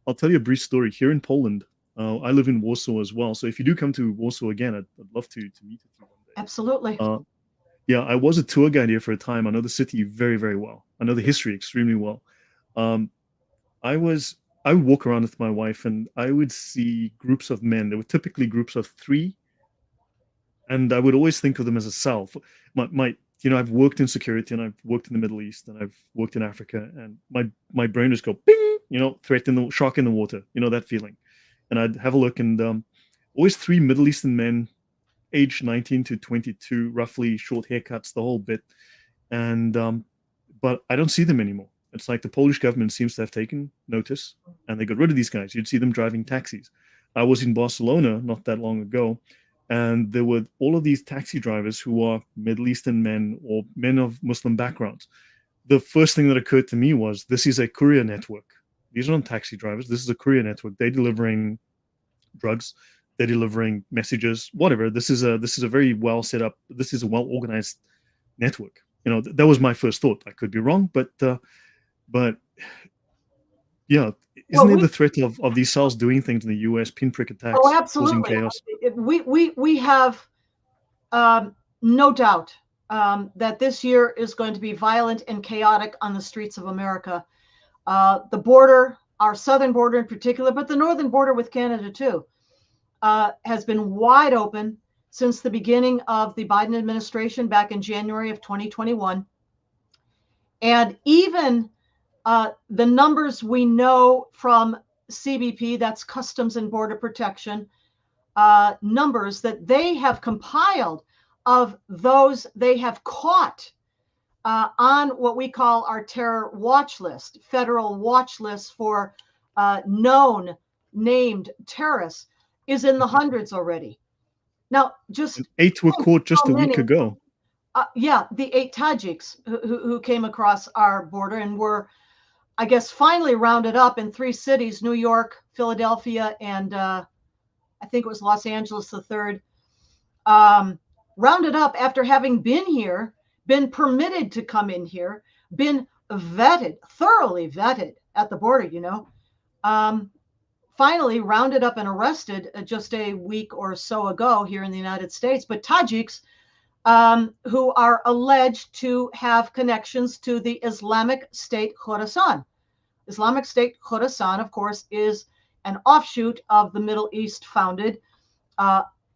I'll tell you a brief story. Here in Poland, I live in Warsaw as well. So if you do come to Warsaw again, I'd love to meet with you one day. Absolutely. Yeah, I was a tour guide here for a time. I know the city very, very well. I know the history extremely well. Um, I was I would walk around with my wife and I would see groups of men. There were typically groups of three, and I would always think of them as a self. I've worked in security and I've worked in the Middle East and I've worked in Africa, and my brain just go bing, threat in the shark in the water, that feeling. And I'd have a look, and always three Middle Eastern men, aged 19 to 22, roughly, short haircuts, the whole bit. And but I don't see them anymore. It's like the Polish government seems to have taken notice and they got rid of these guys. You'd see them driving taxis. I was in Barcelona not that long ago, and there were all of these taxi drivers who are Middle Eastern men or men of Muslim backgrounds. The first thing that occurred to me was, this is a courier network. These are not taxi drivers. This is a courier network. They're delivering drugs. They're delivering messages, whatever. This is a very well set up. This is a well organized network. That was my first thought. I could be wrong, but yeah, Well, isn't there the threat of these cells doing things in the U.S., pinprick attacks, causing absolutely. chaos? We have no doubt that this year is going to be violent and chaotic on the streets of America. The border, our southern border in particular, but the northern border with Canada too, has been wide open since the beginning of the Biden administration back in January of 2021. And even the numbers we know from CBP, that's Customs and Border Protection, numbers that they have compiled of those they have caught on what we call our terror watch list, federal watch list for known named terrorists, is in the hundreds already. Now, just And 8 were caught just a week many, ago. the 8 Tajiks who came across our border and were, I guess, finally rounded up in 3 cities, New York, Philadelphia, and I think it was Los Angeles, the third. Rounded up after having been here, been permitted to come in here, been vetted, thoroughly vetted at the border, finally rounded up and arrested just a week or so ago here in the United States. But Tajiks, who are alleged to have connections to the Islamic State Khorasan. Islamic State Khorasan, of course, is an offshoot of the Middle East founded.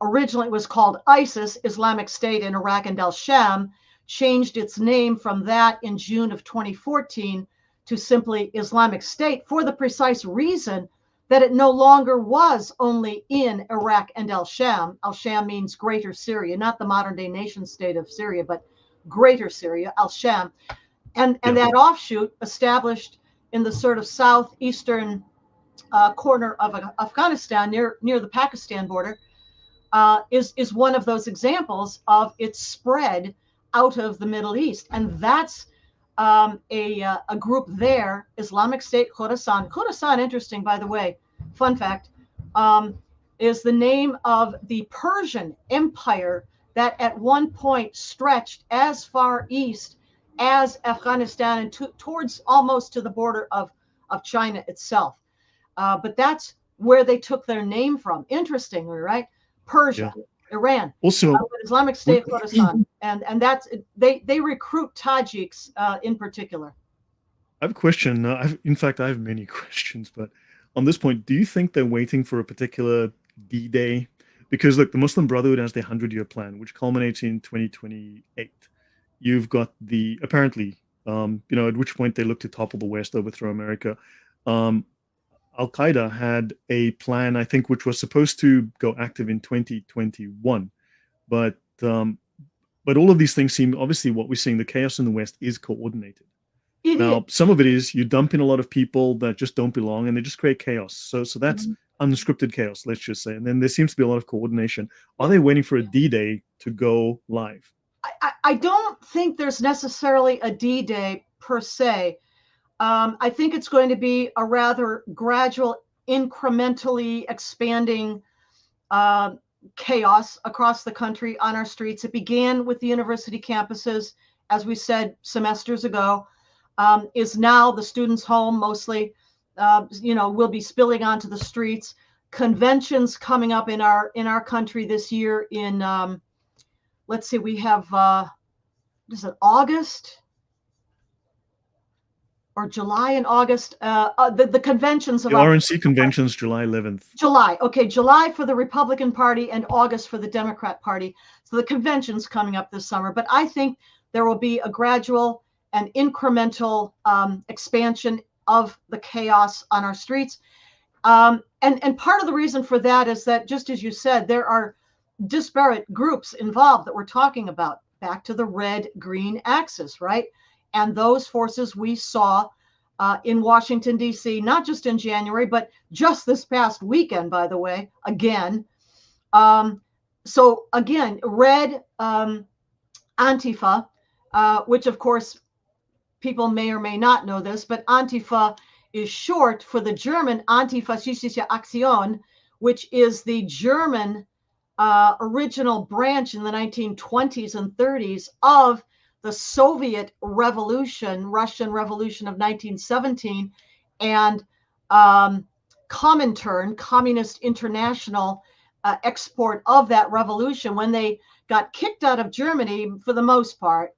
Originally, it was called ISIS, Islamic State in Iraq and al-Sham, changed its name from that in June of 2014 to simply Islamic State for the precise reason that it no longer was only in Iraq and Al-Sham. Al-Sham means greater Syria, not the modern day nation state of Syria, but greater Syria, Al-Sham. And that offshoot established in the sort of southeastern corner of Afghanistan near the Pakistan border is one of those examples of its spread out of the Middle East. And that's a group there, Islamic State Khorasan. Khorasan, interesting, by the way, fun fact, is the name of the Persian Empire that at one point stretched as far east as Afghanistan and towards almost to the border of China itself. But that's where they took their name from. Interestingly, right? Persia, Iran, also Islamic State Khorasan, and that's they recruit Tajiks in particular. I have a question. In fact, I have many questions, but on this point, do you think they're waiting for a particular D-Day? Because look, the Muslim Brotherhood has their 100-year plan, which culminates in 2028. You've got the apparently, at which point they look to topple the West, overthrow America. Al-Qaeda had a plan, I think, which was supposed to go active in 2021, but all of these things seem, obviously, what we're seeing, the chaos in the West is coordinated. Now, some of it is you dump in a lot of people that just don't belong, and they just create chaos. So that's unscripted chaos, let's just say. And then there seems to be a lot of coordination. Are they waiting for a D-Day to go live? I don't think there's necessarily a D-Day per se. I think it's going to be a rather gradual, incrementally expanding chaos across the country on our streets. It began with the university campuses, as we said semesters ago, is now the students' home mostly, will be spilling onto the streets. Conventions coming up in our country this year in, let's see, we have, is it August? Or July and August, the conventions of the RNC conventions, July 11th. July, okay, July for the Republican Party and August for the Democrat Party. So the convention's coming up this summer, but I think there will be a gradual and incremental expansion of the chaos on our streets. And part of the reason for that is that, just as you said, there are disparate groups involved that we're talking about, back to the red-green axis, right? And those forces we saw in Washington, D.C., not just in January, but just this past weekend, by the way, again. So again, red Antifa, which of course people may or may not know this, but Antifa is short for the German Antifaschistische Aktion, which is the German original branch in the 1920s and 30s of the Soviet Revolution, Russian Revolution of 1917, and Comintern, Communist International, export of that revolution when they got kicked out of Germany, for the most part,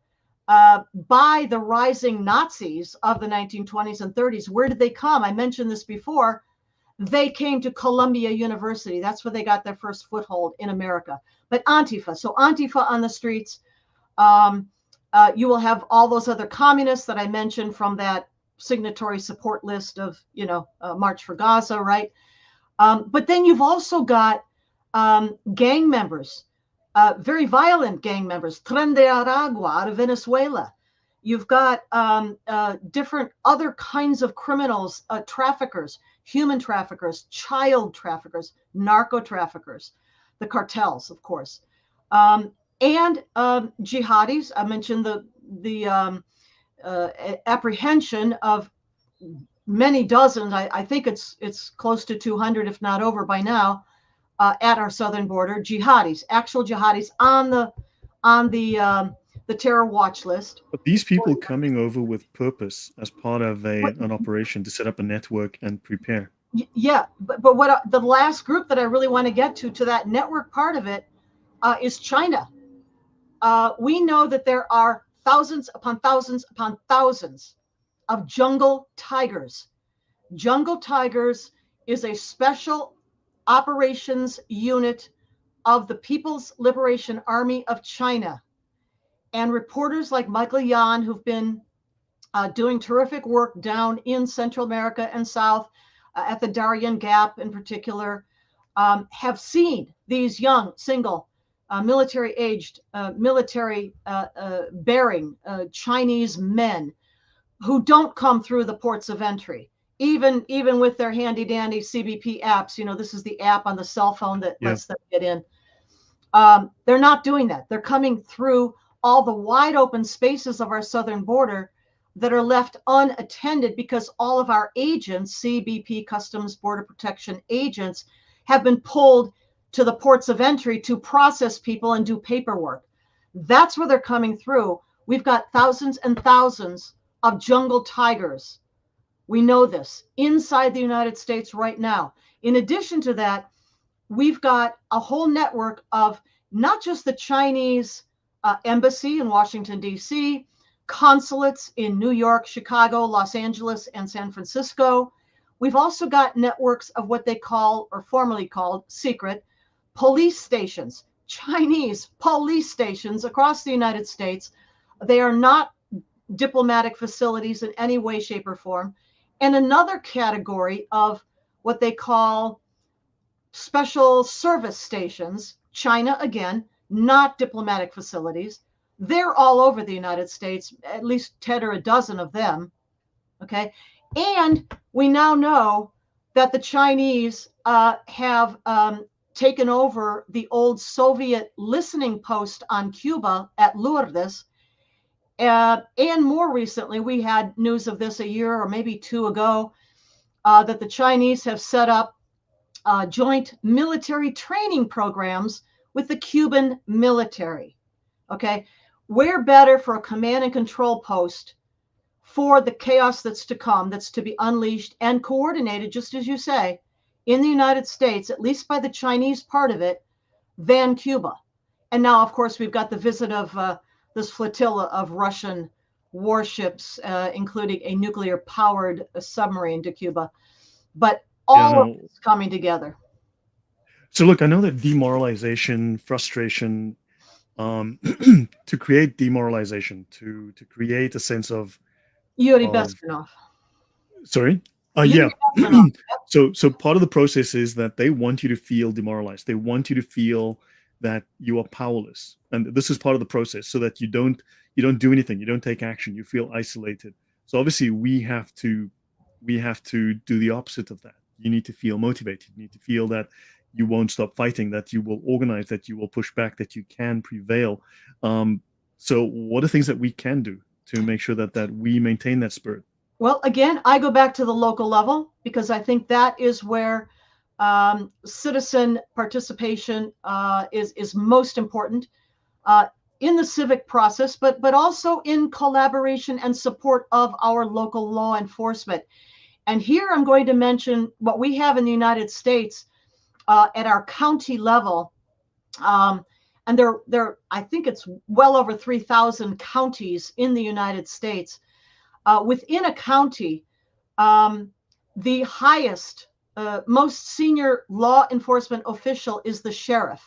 by the rising Nazis of the 1920s and 30s. Where did they come? I mentioned this before. They came to Columbia University. That's where they got their first foothold in America. But Antifa, so Antifa on the streets. You will have all those other communists that I mentioned from that signatory support list of, March for Gaza, right? But then you've also got gang members, very violent gang members, Tren de Aragua out of Venezuela. You've got different other kinds of criminals, traffickers, human traffickers, child traffickers, narco traffickers, the cartels, of course. And jihadis. I mentioned the apprehension of many dozens. I think it's close to 200, if not over by now, at our southern border. Jihadis, actual jihadis on the terror watch list. But these people coming over with purpose as part of an operation to set up a network and prepare. Yeah, but what the last group that I really want to get to that network part of it is China. We know that there are thousands upon thousands upon thousands of jungle tigers. Jungle Tigers is a special operations unit of the People's Liberation Army of China. And reporters like Michael Yan, who've been doing terrific work down in Central America and South, at the Darien Gap in particular, have seen these young, single, military-aged, military-bearing Chinese men who don't come through the ports of entry, even with their handy-dandy CBP apps. This is the app on the cell phone that lets them get in. They're not doing that. They're coming through all the wide open spaces of our southern border that are left unattended because all of our agents, CBP, Customs Border Protection agents, have been pulled to the ports of entry to process people and do paperwork. That's where they're coming through. We've got thousands and thousands of jungle tigers. We know this inside the United States right now. In addition to that, we've got a whole network of not just the Chinese embassy in Washington, D.C., consulates in New York, Chicago, Los Angeles, and San Francisco. We've also got networks of what they call, or formerly called, secret police stations, Chinese police stations across the United States. They are not diplomatic facilities in any way, shape, or form. And another category of what they call special service stations, China, again, not diplomatic facilities. They're all over the United States, at least 10 or a dozen of them. Okay. And we now know that the Chinese have taken over the old Soviet listening post on Cuba at Lourdes. And more recently, we had news of this a year or maybe two ago, that the Chinese have set up joint military training programs with the Cuban military. Okay. Where better for a command and control post for the chaos that's to come, that's to be unleashed and coordinated, just as you say, in the United States, at least by the Chinese part of it, than Cuba. And now, of course, we've got the visit of this flotilla of Russian warships, including a nuclear-powered submarine to Cuba. But all of it's coming together. So look, I know that demoralization, frustration, to create demoralization, to create a sense of Yuri Bezmenov. Sorry? Yeah. So part of the process is that they want you to feel demoralized. They want you to feel that you are powerless. And this is part of the process, so that you don't do anything, you don't take action, you feel isolated. So obviously we have to do the opposite of that. You need to feel motivated. You need to feel that you won't stop fighting, that you will organize, that you will push back, that you can prevail. So what are things that we can do to make sure that we maintain that spirit? Well, again, I go back to the local level, because I think that is where citizen participation is most important in the civic process, but also in collaboration and support of our local law enforcement. And here I'm going to mention what we have in the United States at our county level. And there, I think it's well over 3,000 counties in the United States. Within a county, the highest, most senior law enforcement official is the sheriff.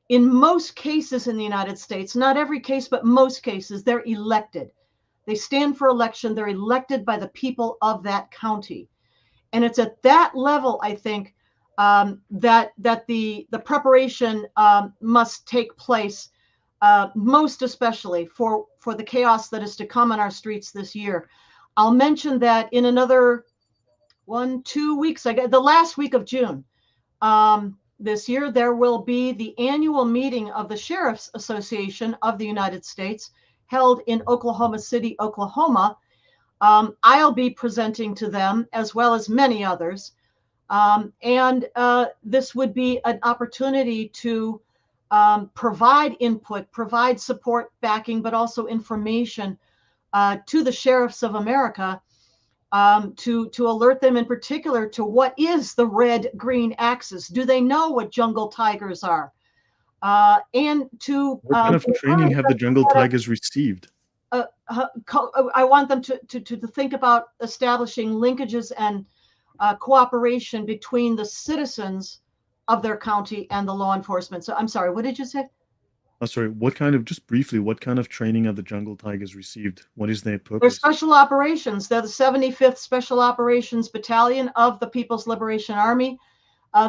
In most cases in the United States, not every case, but most cases, they're elected. They stand for election. They're elected by the people of that county. And it's at that level, I think, that the preparation must take place, most especially for the chaos that is to come on our streets this year. I'll mention that in another 1-2 weeks, the last week of June this year, there will be the annual meeting of the Sheriff's Association of the United States, held in Oklahoma City, Oklahoma. I'll be presenting to them, as well as many others. And this would be an opportunity to provide input, provide support, backing, but also information to the sheriffs of America, to alert them in particular to what is the red-green axis. Do they know what jungle tigers are? And to what kind of training have the jungle tigers received? I want them to think about establishing linkages and cooperation between the citizens of their county and the law enforcement. So I'm sorry, what did you say? Sorry, just briefly, what kind of training have the Jungle Tigers received? What is their They're purpose? special operations. They're the 75th Special Operations Battalion of the People's Liberation Army.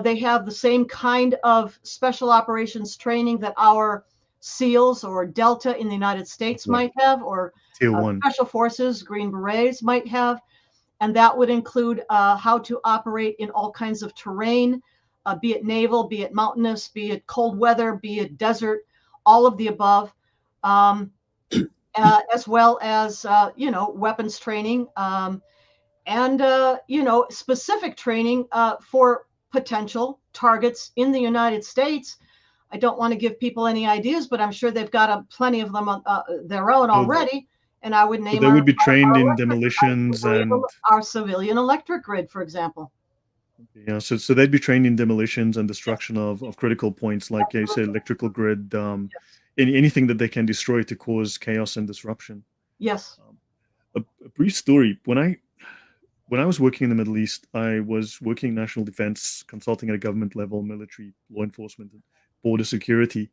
They have the same kind of special operations training that our SEALs or Delta in the United States might have, or Tier 1. Special Forces, Green Berets might have. And that would include how to operate in all kinds of terrain, be it naval, be it mountainous, be it cold weather, be it desert, all of the above, as well as, weapons training, and, specific training for potential targets in the United States. I don't want to give people any ideas, but I'm sure they've got plenty of them their own So, already. And I would so name they would be trained in demolitions and our civilian electric grid, for example. yeah, so they'd be trained in demolitions and destruction of critical points, like you say, electrical grid, Yes. anything that they can destroy to cause chaos and disruption. Yes. A brief story. When I was working in the Middle East, I was working national defense, consulting at a government level, military, law enforcement, and border security.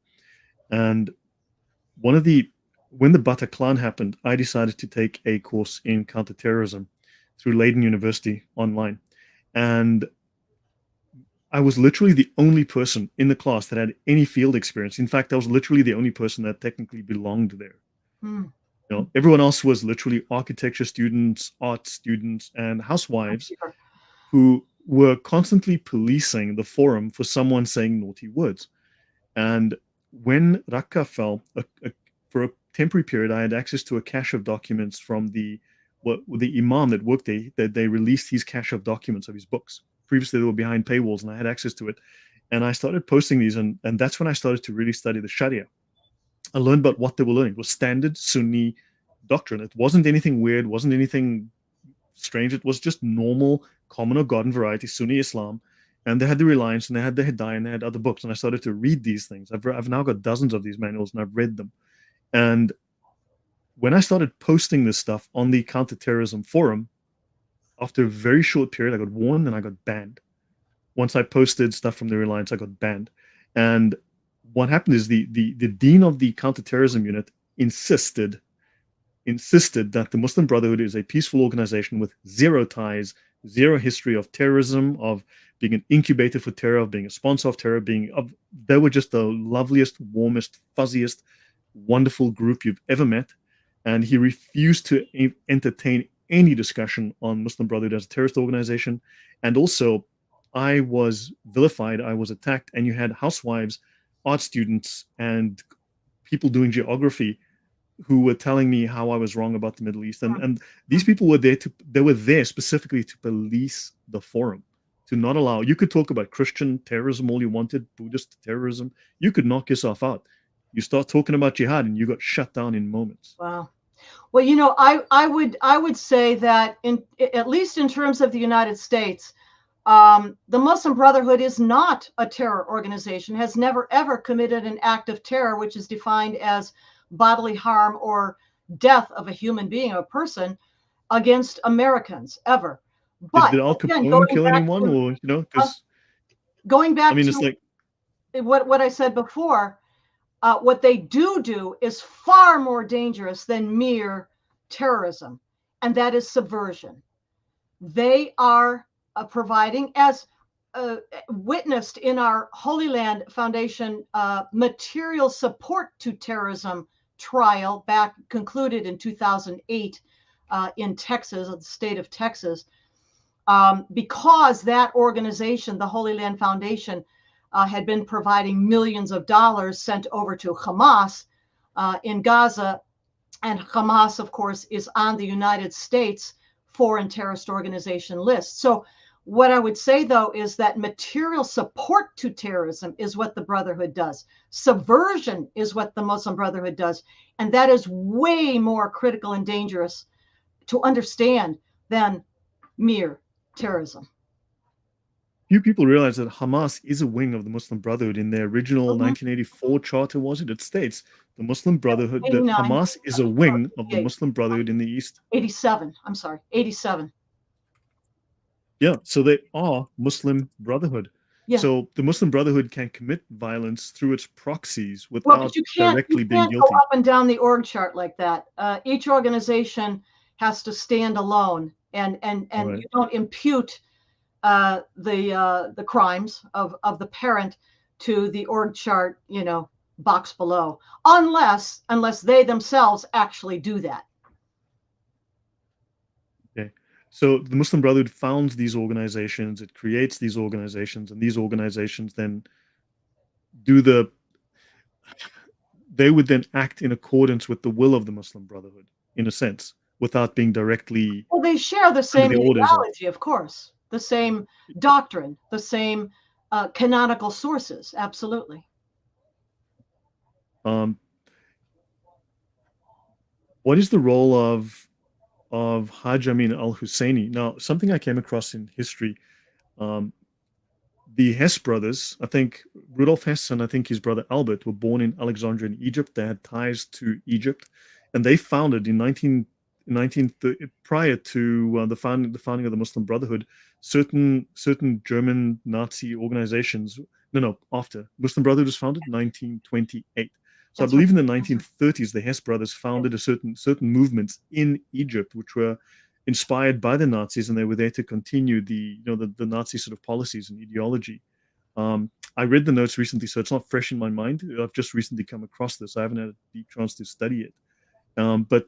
And one of the when the Bataclan happened, I decided to take a course in counterterrorism through Leiden University online. And I was literally the only person in the class that had any field experience. In fact, I was literally the only person that technically belonged there. Hmm. Everyone else was literally architecture students, art students, and housewives Sure. who were constantly policing the forum for someone saying naughty words. And when Raqqa fell, for a temporary period, I had access to a cache of documents from the imam that worked there. That they released his cache of documents of his books. Previously, they were behind paywalls, and I had access to it. And I started posting these, and that's when I started to really study the Sharia. I learned about what they were learning. It was standard Sunni doctrine. It wasn't anything weird, wasn't anything strange. It was just normal, common or garden variety Sunni Islam. And they had the Reliance, and they had the Hidayah, and they had other books. And I started to read these things. I've now got dozens of these manuals, and I've read them. And when I started posting this stuff on the counterterrorism forum, after a very short period, I got warned and I got banned. Once I posted stuff from the Reliance, I got banned. And what happened is the dean of the counterterrorism unit insisted that the Muslim Brotherhood is a peaceful organization with zero ties, zero history of terrorism, of being an incubator for terror, of being a sponsor of terror, they were just the loveliest, warmest, fuzziest, wonderful group you've ever met. And he refused to entertain any discussion on Muslim Brotherhood as a terrorist organization. And also, I was vilified, I was attacked, and you had housewives, art students, and people doing geography who were telling me how I was wrong about the Middle East. And these people were there specifically to police the forum, to not allow. You could talk about Christian terrorism all you wanted, Buddhist terrorism. You could knock yourself out. You start talking about jihad and you got shut down in moments. Wow. Well, I would say that at least in terms of the United States, the Muslim Brotherhood is not a terror organization, has never ever committed an act of terror, which is defined as bodily harm or death of a human being, a person, against Americans ever. But did Al again, Capone kill anyone, or because going back it's to like what I said before, what they do is far more dangerous than mere terrorism, and that is subversion. They are providing, as witnessed in our Holy Land Foundation material support to terrorism trial concluded in 2008 in Texas, the state of Texas, because that organization, the Holy Land Foundation, had been providing millions of dollars sent over to Hamas in Gaza. And Hamas, of course, is on the United States foreign terrorist organization list. So what I would say, though, is that material support to terrorism is what the Brotherhood does. Subversion is what the Muslim Brotherhood does. And that is way more critical and dangerous to understand than mere terrorism. few people realize that Hamas is a wing of the Muslim Brotherhood. In their original 1984 charter, it states the Muslim Brotherhood, that 89. Hamas is a wing of the Muslim Brotherhood in the East. 87. I'm sorry, 87. Yeah, so they are Muslim Brotherhood. Yeah. So the Muslim Brotherhood can commit violence through its proxies Well, but without you directly being can't go guilty. up and down the org chart like that. Each organization has to stand alone, and Right. you don't impute the crimes of the parent to the org chart, box below, unless they themselves actually do that. Okay. So the Muslim Brotherhood founds these organizations, it creates these organizations, and these organizations then do the they would then act in accordance with the will of the Muslim Brotherhood, in a sense, without being directly Well, they share the under same the orders of. ideology, of course, the same doctrine, the same canonical sources. Absolutely. Um, what is the role of Hajj Amin al-Husseini? Now, something I came across in history, um, the Hess brothers, I think Rudolf Hess and I think his brother Albert were born in Alexandria in Egypt. They had ties to Egypt, and they founded in 1930, prior to the founding of the Muslim Brotherhood, certain German Nazi organizations. No, no, after Muslim Brotherhood was founded, 1928. So I That's right. believe in the 1930s, the Hess brothers Yes. founded a certain movements in Egypt, which were inspired by the Nazis, and they were there to continue the Nazi sort of policies and ideology. I read the notes recently, so it's not fresh in my mind. I've just recently come across this. I haven't had a deep chance to study it. But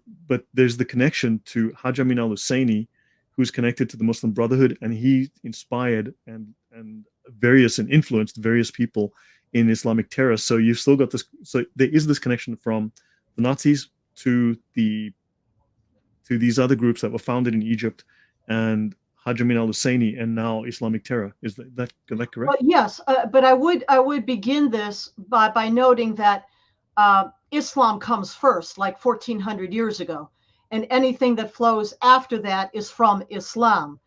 there's the connection to Hajj Amin al-Husseini, who's connected to the Muslim Brotherhood, and he inspired and influenced various people in Islamic terror. So you've still got this. So there is this connection from the Nazis to these other groups that were founded in Egypt, and Hajj Amin al-Husseini, and now Islamic terror. Is that Well, correct? yes, but I would begin this by noting that Islam comes first, like 1400 years ago, and anything that flows after that is from Islam.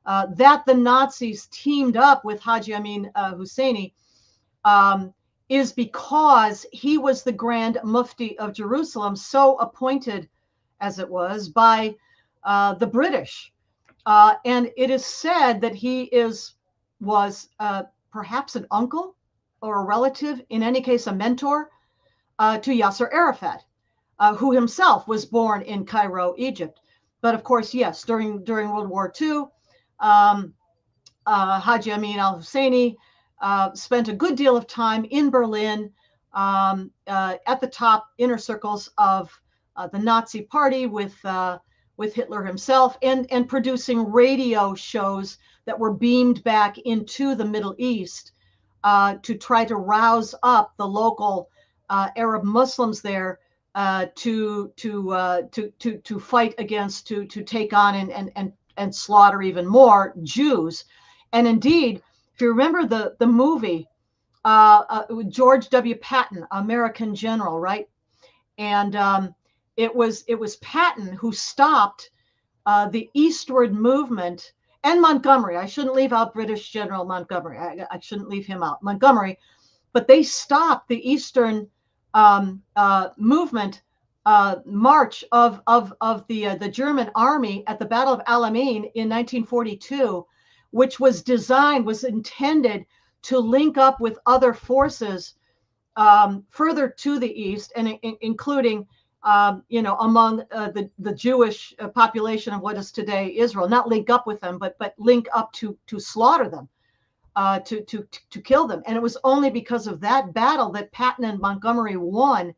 That the Nazis teamed up with Haji Amin Husseini um, is because he was the Grand Mufti of Jerusalem, so appointed as it was by the British. And it is said that he was perhaps an uncle or a relative, in any case, a mentor to Yasser Arafat, who himself was born in Cairo, Egypt. But of course, yes, during World War II, um, Haji Amin al Husseini spent a good deal of time in Berlin at the top inner circles of the Nazi Party with Hitler himself, and producing radio shows that were beamed back into the Middle East to try to rouse up the local Arab Muslims there to fight against, to take on and slaughter even more Jews. And indeed, if you remember the movie, George W. Patton, American general, right? And it was Patton who stopped the eastward movement, and Montgomery. I shouldn't leave out British General Montgomery. I shouldn't leave him out. Montgomery, but they stopped the eastern movement march of the German army at the Battle of Alamein in 1942, which was intended to link up with other forces further to the east, and including among the Jewish population of what is today Israel. Not link up with them, but link up to slaughter them, to kill them. And it was only because of that battle that Patton and Montgomery won,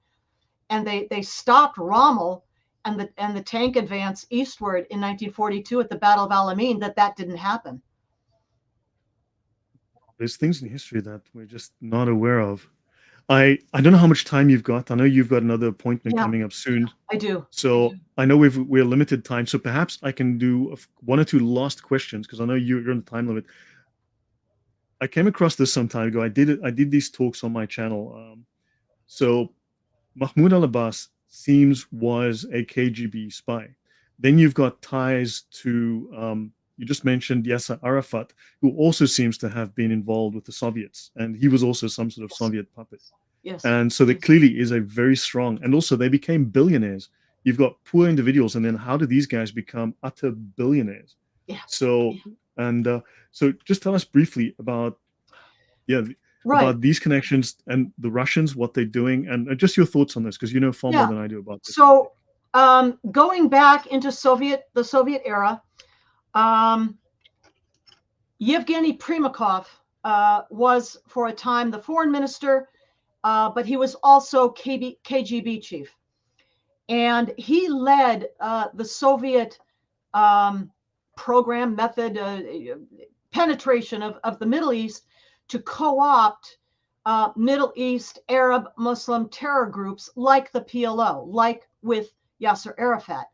and they stopped Rommel and the tank advance eastward in 1942 at the Battle of Alamein, that didn't happen. There's things in history that we're just not aware of. I don't know how much time you've got. I know you've got another appointment Yeah, coming up soon. I do. So I know we're limited time. So perhaps I can do one or two last questions because I know you're on the time limit. I came across this some time ago. I did these talks on my channel. So Mahmoud al-Abbas seems was a KGB spy. Then you've got ties to you just mentioned Yasser Arafat, who also seems to have been involved with the Soviets, and he was also some sort of Yes. Soviet puppet. Yes. And so there clearly is a very strong, and also they became billionaires. You've got poor individuals, and then how do these guys become utter billionaires? Yeah. So, and so just tell us briefly about Yeah, Right. about these connections and the Russians, what they're doing, and just your thoughts on this, because you know far more Yeah. than I do about this topic. So going back into the Soviet era, Yevgeny Primakov was for a time the foreign minister, but he was also KGB chief. And he led the Soviet program, method, penetration of the Middle East to co-opt Middle East Arab Muslim terror groups like the PLO, like with Yasser Arafat.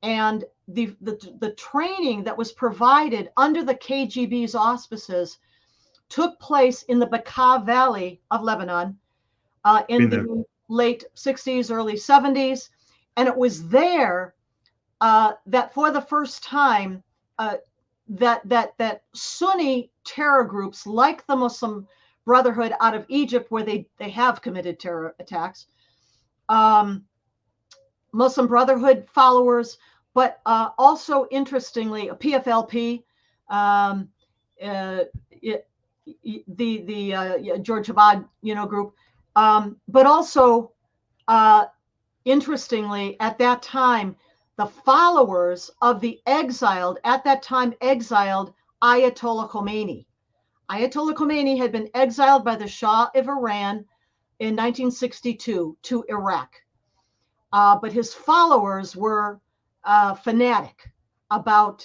And the training that was provided under the KGB's auspices took place in the Bekaa Valley of Lebanon in Been there. the late 60s, early 70s. And it was there that for the first time, that Sunni terror groups like the Muslim Brotherhood out of Egypt, where they have committed terror attacks, Muslim Brotherhood followers, but also interestingly, a PFLP, the George Chabad, group, but also interestingly, at that time, the followers of the at that time exiled Ayatollah Khomeini. Ayatollah Khomeini had been exiled by the Shah of Iran in 1962 to Iraq. But his followers were fanatic about,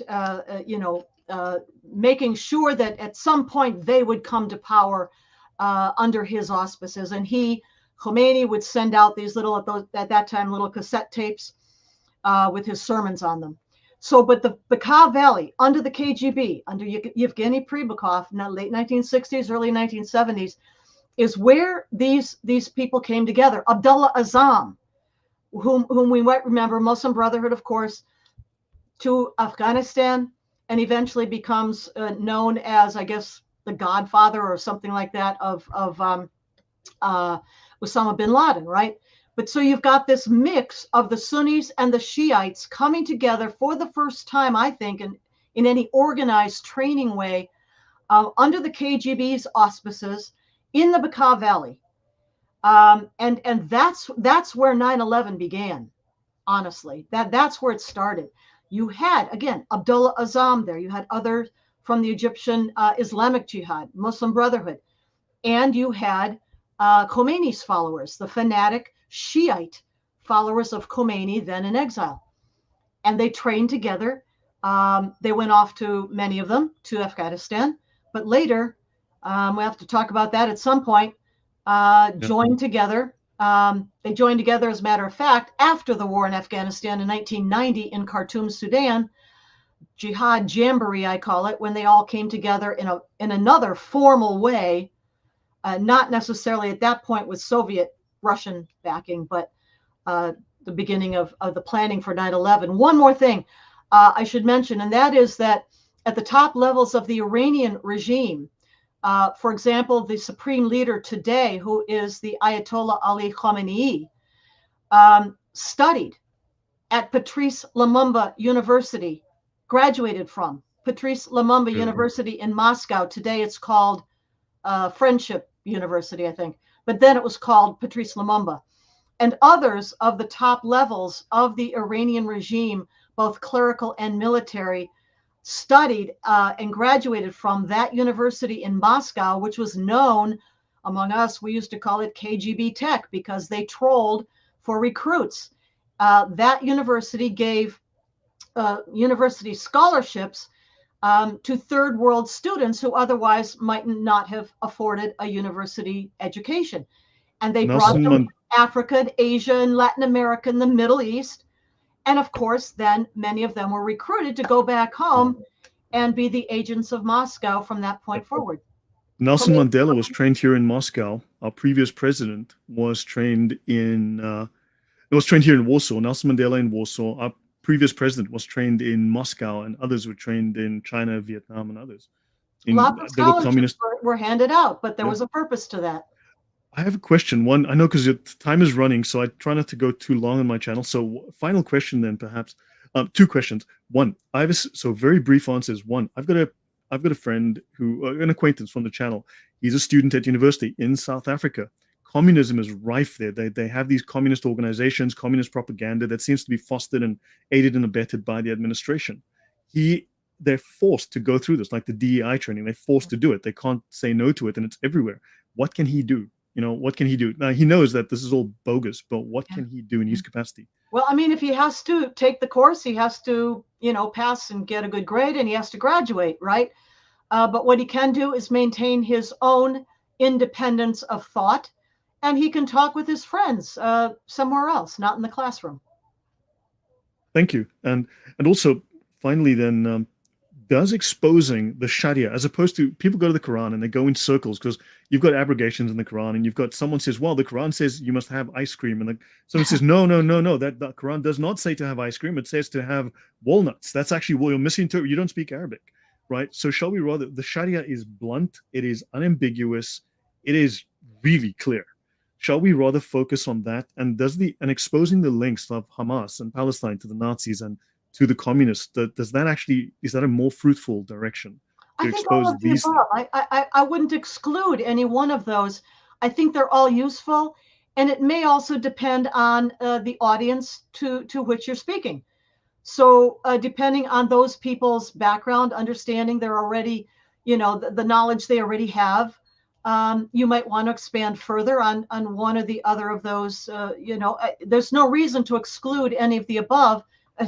making sure that at some point they would come to power under his auspices. And Khomeini would send out these at that time, little cassette tapes with his sermons on them. So, but the Bekaa Valley under the KGB, under Yevgeny Primakov, in the late 1960s, early 1970s, is where these people came together. Abdullah Azzam, whom we might remember, Muslim Brotherhood, of course, to Afghanistan, and eventually becomes known as, I guess, the godfather or something like that of Osama bin Laden, right? But so you've got this mix of the Sunnis and the Shiites coming together for the first time, I think, in any organized training way, under the KGB's auspices in the Bekaa Valley. And that's where 9/11 began, honestly. That's where it started. You had, again, Abdullah Azzam there. You had others from the Egyptian Islamic Jihad, Muslim Brotherhood. And you had Khomeini's followers, the fanatic Shiite followers of Khomeini, then in exile. And they trained together. They went off to, many of them, to Afghanistan. But later, we have to talk about that at some point, joined together. They joined together, as a matter of fact, after the war in Afghanistan in 1990 in Khartoum, Sudan. Jihad Jamboree, I call it, when they all came together in another formal way, not necessarily at that point with Soviet Russian backing, but the beginning of the planning for 9/11. One more thing I should mention, and that is that at the top levels of the Iranian regime, for example, the supreme leader today, who is the Ayatollah Ali Khamenei, studied at Patrice Lumumba University, graduated from Patrice Lumumba University in Moscow. Today it's called Friendship University, I think. But then it was called Patrice Lumumba. And others of the top levels of the Iranian regime, both clerical and military, studied and graduated from that university in Moscow, which was known among us. We used to call it KGB Tech because they trolled for recruits. That university gave university scholarships to third world students who otherwise might not have afforded a university education. And they brought them from Africa and Asia and Latin America and the Middle East. And of course, then many of them were recruited to go back home and be the agents of Moscow from that point forward. Nelson Mandela was trained here in Moscow. Our previous president was trained here in Warsaw. Nelson Mandela in Warsaw. Our previous president was trained in Moscow, and others were trained in China, Vietnam, and others. Lots of scholarships were handed out, but there was a purpose to that. I have a question. One, I know because time is running, so I try not to go too long on my channel. So final question then, perhaps. Two questions. One, so very brief answers. One, I've got a I've got a friend who, an acquaintance from the channel. He's a student at university in South Africa. Communism is rife there. They have these communist organizations, communist propaganda that seems to be fostered and aided and abetted by the administration. He they're forced to go through this, like the DEI training. They're forced to do it. They can't say no to it, and it's everywhere. What can he do? What can he do? Now he knows that this is all bogus, but what can he do in his capacity? Well, I mean, if he has to take the course, he has to, pass and get a good grade, and he has to graduate, right? But what he can do is maintain his own independence of thought, and he can talk with his friends somewhere else, not in the classroom. Thank you. And also, finally, then, does exposing the Sharia, as opposed to people go to the Quran and they go in circles because you've got abrogations in the Quran, and you've got someone says, well, the Quran says you must have ice cream, and someone says, no, no, no, no, that the Quran does not say to have ice cream. It says to have walnuts. That's actually what you're misinterpreting. You don't speak Arabic, right? So shall we rather, the Sharia is blunt, it is unambiguous, it is really clear. Shall we rather focus on that? And exposing the links of Hamas and Palestine to the Nazis and to the communists, is that a more fruitful direction to I think all expose of the these above. things? I wouldn't exclude any one of those. I think they're all useful, and it may also depend on the audience to which you're speaking. So depending on those people's background, understanding, they're already, the knowledge they already have, you might want to expand further on one or the other of those. There's no reason to exclude any of the above,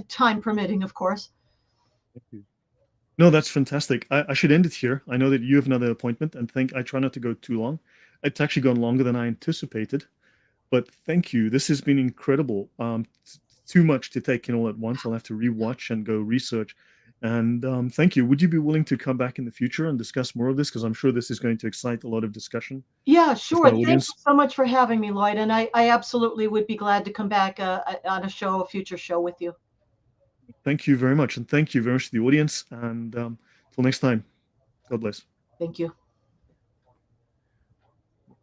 time permitting, of course. Thank you. No, that's fantastic. I should end it here. I know that you have another appointment, and I try not to go too long. It's actually gone longer than I anticipated, but thank you. This has been incredible. Too much to take in all at once. I'll have to rewatch and go research. And thank you. Would you be willing to come back in the future and discuss more of this? Because I'm sure this is going to excite a lot of discussion Yeah, with my sure. Thank you audience. so much for having me, Lloyd. And I absolutely would be glad to come back on a future show with you. Thank you very much. And thank you very much to the audience. And till next time, God bless. Thank you.